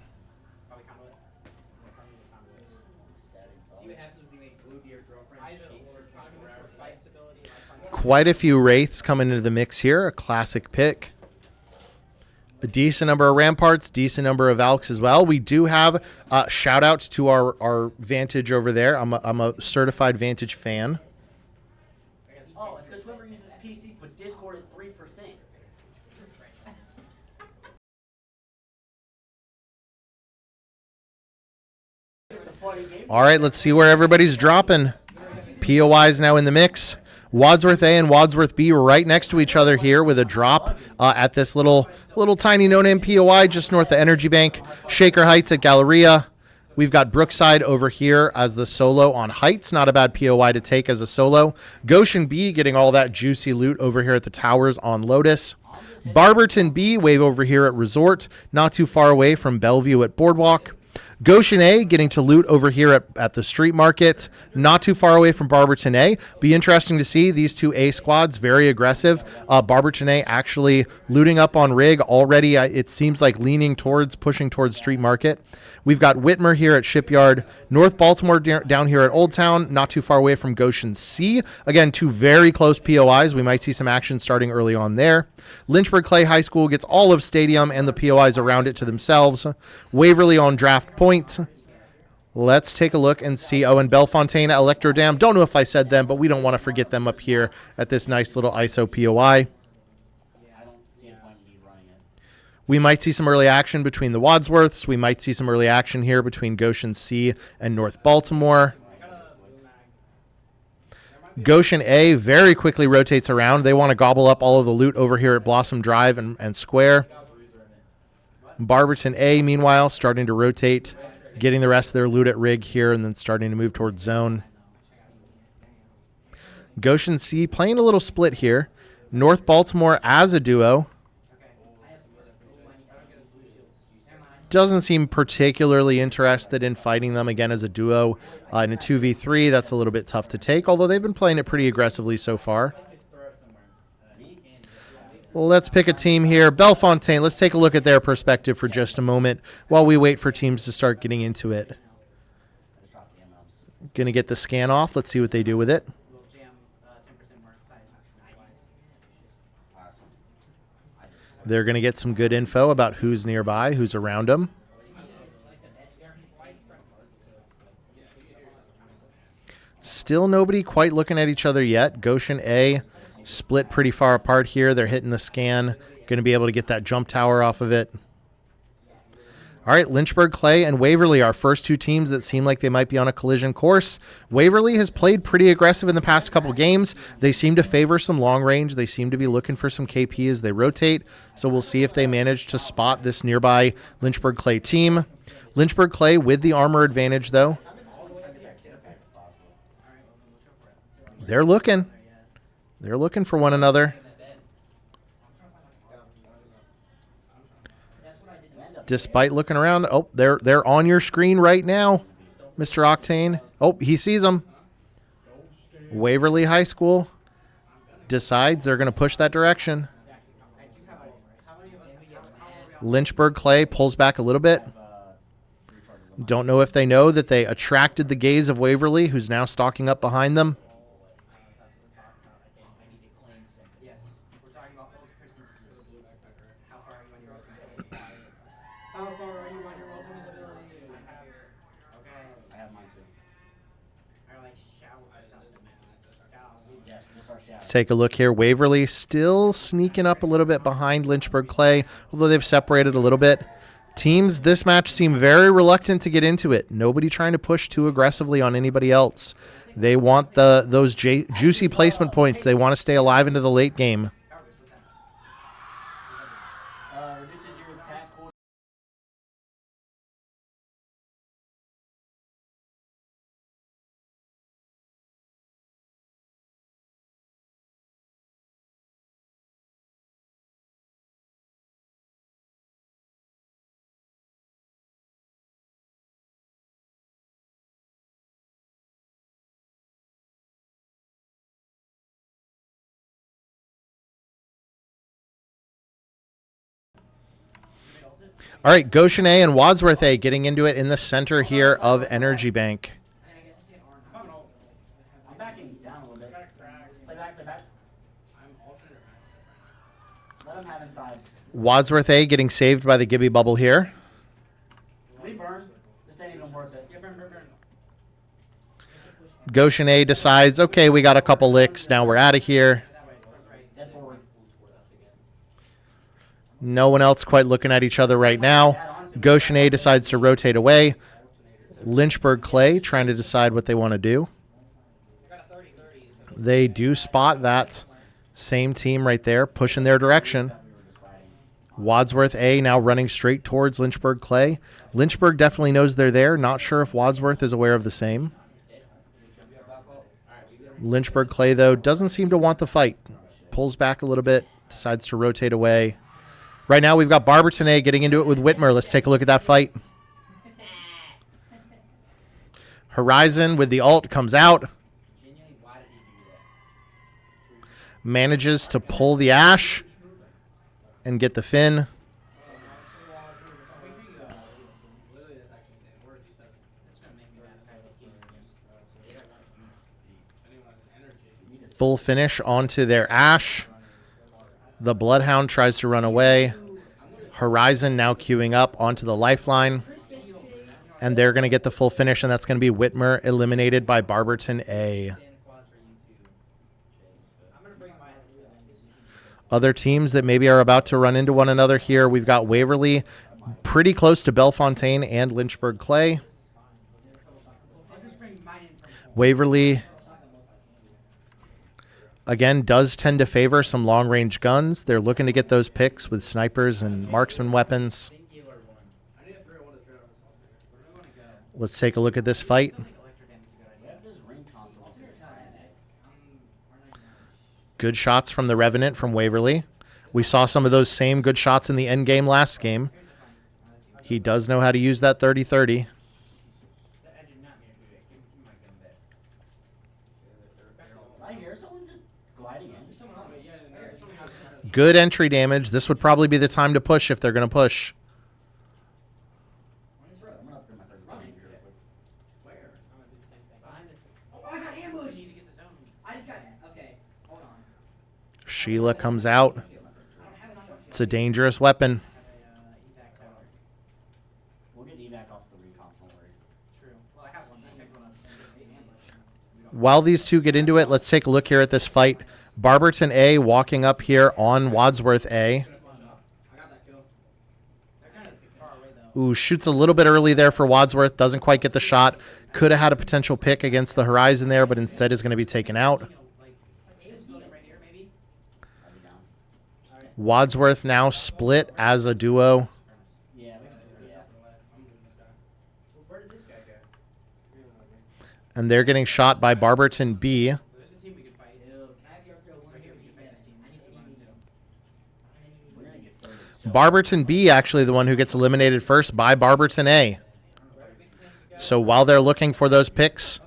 Quite a few Wraiths coming into the mix here. A classic pick. A decent number of Ramparts, decent number of Valks as well. We do have shout outs to our Vantage over there. I'm a certified Vantage fan. Oh, it's because whoever uses PC put Discord at 3%. All right, let's see where everybody's dropping. POI is now in the mix. Wadsworth A and Wadsworth B right next to each other here with a drop at this little tiny no-name POI just north of Energy Bank. Shaker Heights at Galleria. We've got Brookside over here as the solo on Heights. Not a bad POI to take as a solo. Goshen B getting all that juicy loot over here at the towers on Lotus. Barberton B way over here at Resort. Not too far away from Bellevue at Boardwalk. Goshen A getting to loot over here at the street market, not too far away from Barberton A. Be interesting to see these two A squads, very aggressive. Barberton A actually looting up on rig already. It seems like pushing towards street market. We've got Whitmer here at Shipyard, North Baltimore down here at Old Town, not too far away from Goshen C. Again, two very close POIs. We might see some action starting early on there. Lynchburg Clay High School gets all of Stadium and the POIs around it to themselves. Waverly on Draft Point. Let's take a look and see. Oh, and Bellefontaine, Electro Dam. Don't know if I said them, but we don't want to forget them up here at this nice little ISO POI. We might see some early action between the Wadsworths. We might see some early action here between Goshen C and North Baltimore. Goshen A very quickly rotates around. They want to gobble up all of the loot over here at Blossom Drive and Square. Barberton A, meanwhile, starting to rotate, getting the rest of their loot at rig here and then starting to move towards zone. Goshen C playing a little split here. North Baltimore as a duo. Doesn't seem particularly interested in fighting them again as a duo. In a 2v3, that's a little bit tough to take, although they've been playing it pretty aggressively so far. Well, let's pick a team here. Bellefontaine, let's take a look at their perspective for just a moment while we wait for teams to start getting into it. Going to get the scan off. Let's see what they do with it. They're going to get some good info about who's nearby, who's around them. Still nobody quite looking at each other yet. Goshen A split pretty far apart here. They're hitting the scan. Going to be able to get that jump tower off of it. All right, Lynchburg Clay and Waverly, our first two teams that seem like they might be on a collision course. Waverly has played pretty aggressive in the past couple games. They seem to favor some long range. They seem to be looking for some KP as they rotate. So we'll see if they manage to spot this nearby Lynchburg Clay team. Lynchburg Clay with the armor advantage, though. They're looking. They're looking for one another. Despite looking around, oh, they're on your screen right now, Mr. Octane. Oh, he sees them. Waverly High School decides they're going to push that direction. Lynchburg Clay pulls back a little bit. Don't know if they know that they attracted the gaze of Waverly, who's now stalking up behind them. How far are you on your ultimate ability? Okay. I have mine too. I like shower or something. Yes, just our shower. Let's take a look here. Waverly still sneaking up a little bit behind Lynchburg Clay, although they've separated a little bit. Teams this match seem very reluctant to get into it. Nobody trying to push too aggressively on anybody else. They want those juicy placement points. They want to stay alive into the late game. All right, Goshen A and Wadsworth A getting into it in the center here of Energy Bank. I'm backing down a little bit. Play back, play back. Let him have inside. Wadsworth A getting saved by the Gibby bubble here. We burn. This ain't even worth it. Burn. Goshen A decides, okay, we got a couple licks. Now we're out of here. Dead forward. No one else quite looking at each other right now. Goshen A decides to rotate away. Lynchburg Clay trying to decide what they want to do. They do spot that same team right there, pushing their direction. Wadsworth A now running straight towards Lynchburg Clay. Lynchburg definitely knows they're there. Not sure if Wadsworth is aware of the same. Lynchburg Clay, though, doesn't seem to want the fight. Pulls back a little bit, decides to rotate away. Right now, we've got Barberton A getting into it with Whitmer. Let's take a look at that fight. Horizon with the ult comes out. Manages to pull the Ash and get the Finn. Full finish onto their Ash. The Bloodhound tries to run away. Horizon now queuing up onto the lifeline. And they're going to get the full finish, and that's going to be Whitmer eliminated by Barberton A. Other teams that maybe are about to run into one another here, we've got Waverly pretty close to Bellefontaine and Lynchburg Clay. Waverly, again, does tend to favor some long-range guns. They're looking to get those picks with snipers and marksman weapons. Let's take a look at this fight. Good shots from the Revenant from Waverly. We saw some of those same good shots in the end game last game. He does know how to use that 30-30. Good entry damage. This would probably be the time to push if they're going to push. Sheila comes out. It's a dangerous weapon. While these two get into it, let's take a look here at this fight. Barberton A walking up here on Wadsworth A. Ooh, shoots a little bit early there for Wadsworth. Doesn't quite get the shot. Could have had a potential pick against the Horizon there, but instead is going to be taken out. Wadsworth now split as a duo. And they're getting shot by Barberton B. Barberton B actually the one who gets eliminated first by Barberton A. So while they're looking for those picks,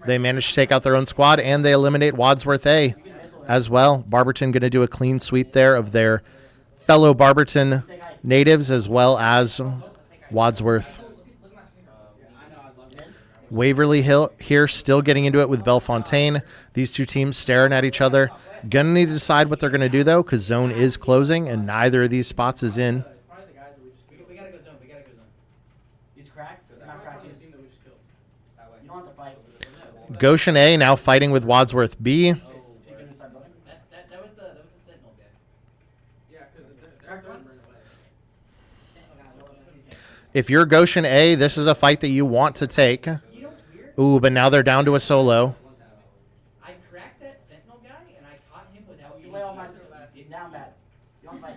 they manage to take out their own squad, and they eliminate Wadsworth A as well. Barberton going to do a clean sweep there of their fellow Barberton natives as well as Wadsworth. Waverly Hill here still getting into it with Bellefontaine. These two teams staring at each other. Gonna need to decide what they're going to do, though, because zone is closing, and neither of these spots is in. We gotta go zone. He's cracked. Not cracked. You don't have to fight. Goshen A now fighting with Wadsworth B. That was the Sentinel guy. Yeah, because If you're Goshen A, this is a fight that you want to take. Ooh, but now they're down to a solo. I cracked that Sentinel guy and I caught him without any Down bad. You don't fight.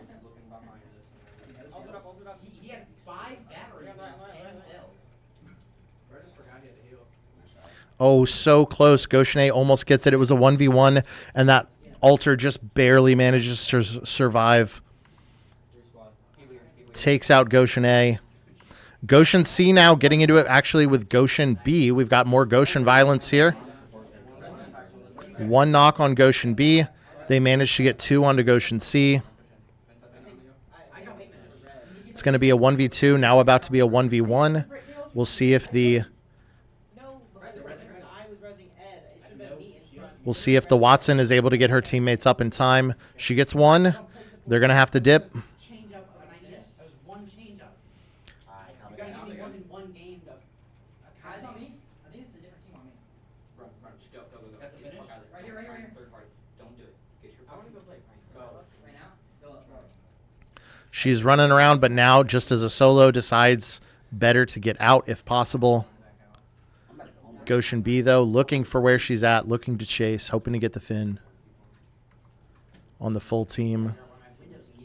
He had 5 batteries and 10 cells. Oh, so close. Goshen A almost gets it. It was a 1v1, and that altar just barely manages to survive. Takes out Goshen A. Goshen C now getting into it actually with Goshen B. We've got more Goshen violence here. 1 knock on Goshen B. They managed to get 2 onto Goshen C. It's going to be a 1v2, now about to be a 1v1. We'll see if the Watson is able to get her teammates up in time. She gets one. They're going to have to dip. Change up of an idea. That was one change up. You gotta give me more than one game to. Eyes on me. I think it's a different team on me. Run. Just go. Got the finish? Right here. Third party. Don't do it. Get your. I want to go play Frank. Go. Right now. Go up. She's running around, but now, just as a solo, decides better to get out if possible. Goshen B, though, looking for where she's at, looking to chase, hoping to get the fin on the full team.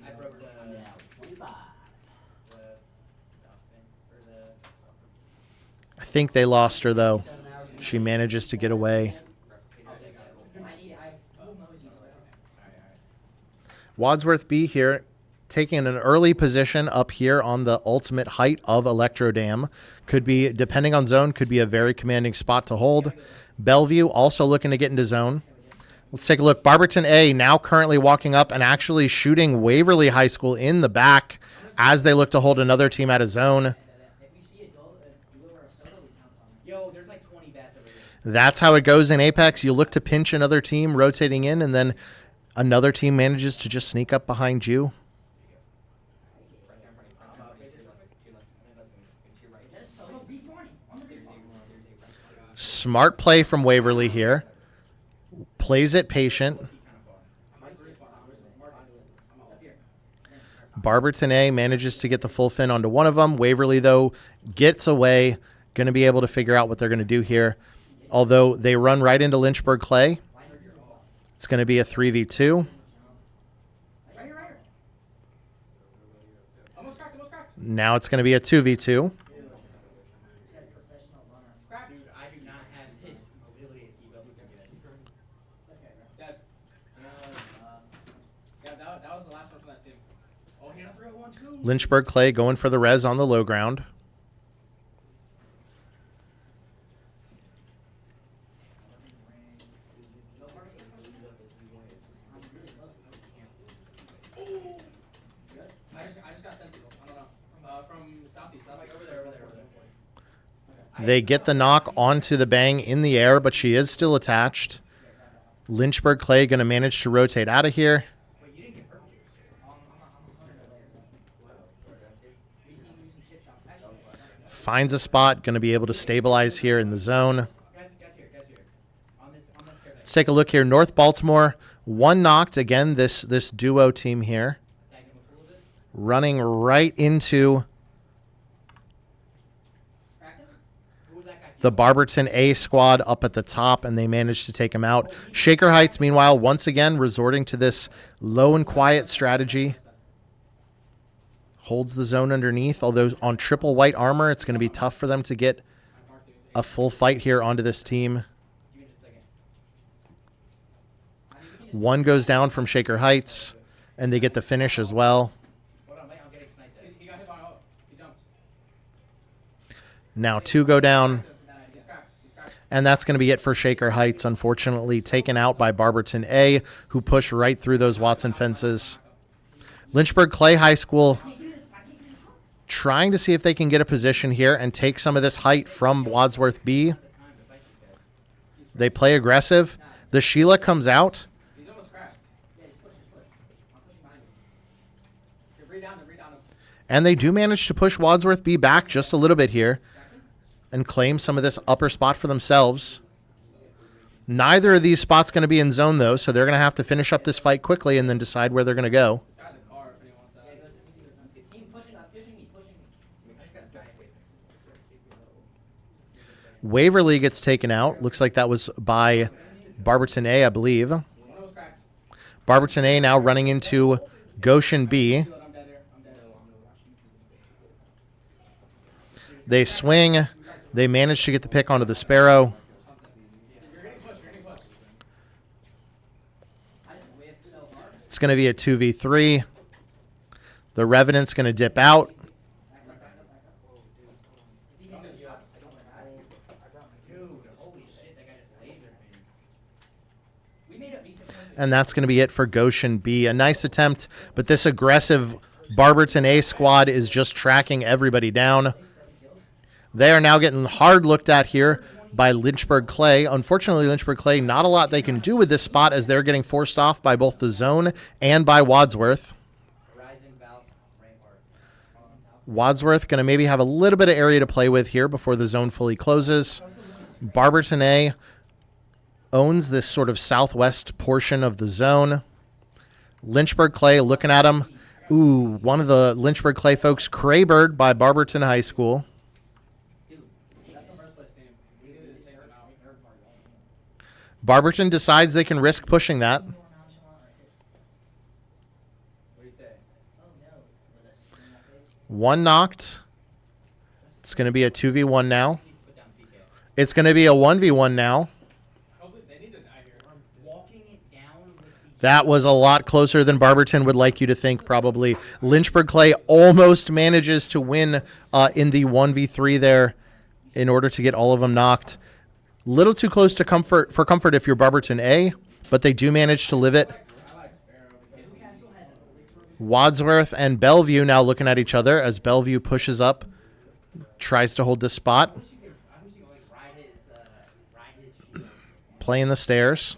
I broke the. 25. I think they lost her, though. She manages to get away. I have two Mosies. Wadsworth B here, taking an early position up here on the ultimate height of Electro Dam. Could be, depending on zone, could be a very commanding spot to hold. Bellevue also looking to get into zone. Let's take a look. Barberton A now currently walking up and actually shooting Waverly High School in the back as they look to hold another team out of zone. If we see a duel or a solo, we pounce on it. Yo, there's like 20 bats over here. That's how it goes in Apex. You look to pinch another team rotating in, and then another team manages to just sneak up behind you. Is that a solo? Respawn. On the respawn. Smart play from Waverly here. Plays it patient. Barberton A manages to get the full fin onto one of them. Waverly, though, gets away. Going to be able to figure out what they're going to do here. Although they run right into Lynchburg Clay. It's going to be a 3v2. Right here. Almost cracked. Now it's going to be a 2v2. Dude, I do not have his mobility to keep up with him yet. That was the last one from that team. Oh, he had a 3-1-2. Lynchburg Clay going for the res on the low ground. I just got sent to. I don't know. From southeast. Like over there. They get the knock onto the bang in the air, but she is still attached. Lynchburg Clay going to manage to rotate out of here. Wait, you didn't get hurt. Finds a spot, going to be able to stabilize here in the zone. Guys here. On this curve. Let's take a look here. North Baltimore, one knocked. Again, this duo team here. Tag him up a little bit. Running right into Who was that guy? the Barberton A squad up at the top, and they managed to take him out. Shaker Heights, meanwhile, once again, resorting to this low and quiet strategy. Holds the zone underneath, although on triple white armor, it's going to be tough for them to get a full fight here onto this team. Give me just a second. One goes down from Shaker Heights, and they get the finish as well. Hold on, wait, I'm getting sniped at. He got hit by a He jumped. Now two go down, He's cracked. and that's going to be it for Shaker Heights, unfortunately taken out by Barberton A, who pushed right through those Watson fences. Lynchburg Clay High School trying to see if they can get a position here and take some of this height from Wadsworth B. They play aggressive. The Sheila comes out, He's almost cracked. Yeah, he's push. I'm pushing behind him. Read down him. and they do manage to push Wadsworth B back just a little bit here and claim some of this upper spot for themselves. Neither of these spots going to be in zone, though, so they're going to have to finish up this fight quickly and then decide where they're going to go. Got the car if anyone wants that. Keep pushing. I'm pushing me. I just got sniped. Waverly gets taken out. Looks like that was by Barberton A, I believe. One was cracked. Barberton A now running into Goshen B. I'm dead here. I'm dead. They swing. They manage to get the pick onto the Sparrow. You're getting pushed. I just whiffed so hard. It's going to be a 2v3. The Revenant's going to dip out. Dude, holy shit, that guy just lasered me. We made a decent point. And that's going to be it for Goshen B. A nice attempt, but this aggressive Barberton A squad is just tracking everybody down. They are now getting hard looked at here by Lynchburg Clay. Unfortunately, Lynchburg Clay, not a lot they can do with this spot as they're getting forced off by both the zone and by Wadsworth. Wadsworth going to maybe have a little bit of area to play with here before the zone fully closes. Barberton A owns this sort of southwest portion of the zone. Lynchburg Clay looking at him. Ooh, one of the Lynchburg Clay folks, Kraybird by Barberton High School. Barberton decides they can risk pushing that. One knocked. It's going to be a 2v1 now. It's going to be a 1v1 now. That was a lot closer than Barberton would like you to think, probably. Lynchburg Clay almost manages to win in the 1v3 there in order to get all of them knocked. Little too close to comfort if you're Barberton A, but they do manage to live it. Wadsworth and Bellevue now looking at each other as Bellevue pushes up, tries to hold this spot. Playing the stairs.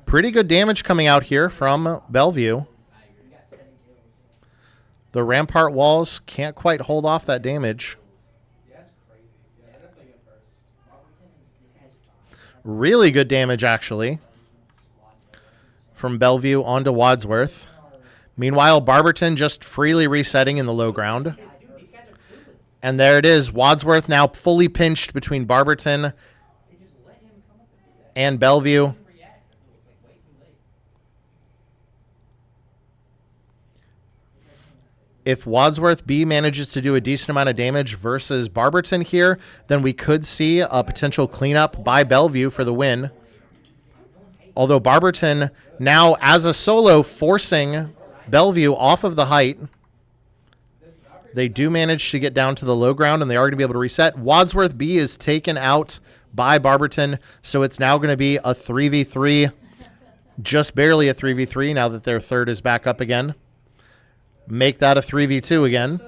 Pretty good damage coming out here from Bellevue. The rampart walls can't quite hold off that damage. Really good damage, actually, from Bellevue onto Wadsworth. Meanwhile, Barberton just freely resetting in the low ground. And there it is. Wadsworth now fully pinched between Barberton and Bellevue. If Wadsworth B manages to do a decent amount of damage versus Barberton here, then we could see a potential cleanup by Bellevue for the win. Although Barberton now, as a solo, forcing Bellevue off of the height. They do manage to get down to the low ground, and they are going to be able to reset. Wadsworth B is taken out by Barberton, so it's now going to be a 3v3. Just barely a 3v3 now that their third is back up again. Make that a 3v2 again.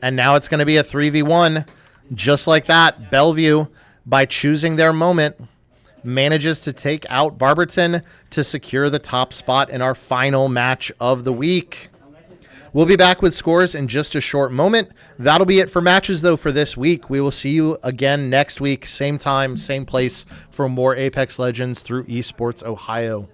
And now it's going to be a 3v1. Just like that, Bellevue, by choosing their moment, manages to take out Barberton to secure the top spot in our final match of the week. We'll be back with scores in just a short moment. That'll be it for matches, though, for this week. We will see you again next week, same time, same place, for more Apex Legends through Esports Ohio.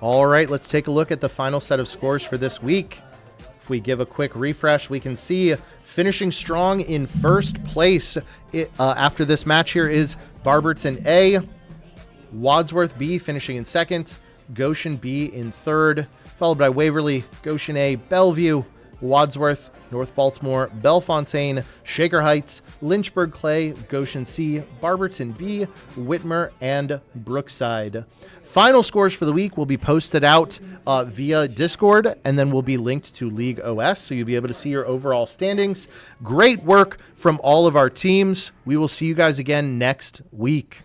All right, let's take a look at the final set of scores for this week. If we give a quick refresh, we can see finishing strong in first place after this match here is Barberton A, Wadsworth B finishing in second, Goshen B in third, followed by Waverly, Goshen A, Bellevue, Wadsworth, North Baltimore, Bellefontaine, Shaker Heights, Lynchburg Clay, Goshen C, Barberton B, Whitmer, and Brookside. Final scores for the week will be posted out via Discord, and then will be linked to League OS, so you'll be able to see your overall standings. Great work from all of our teams. We will see you guys again next week.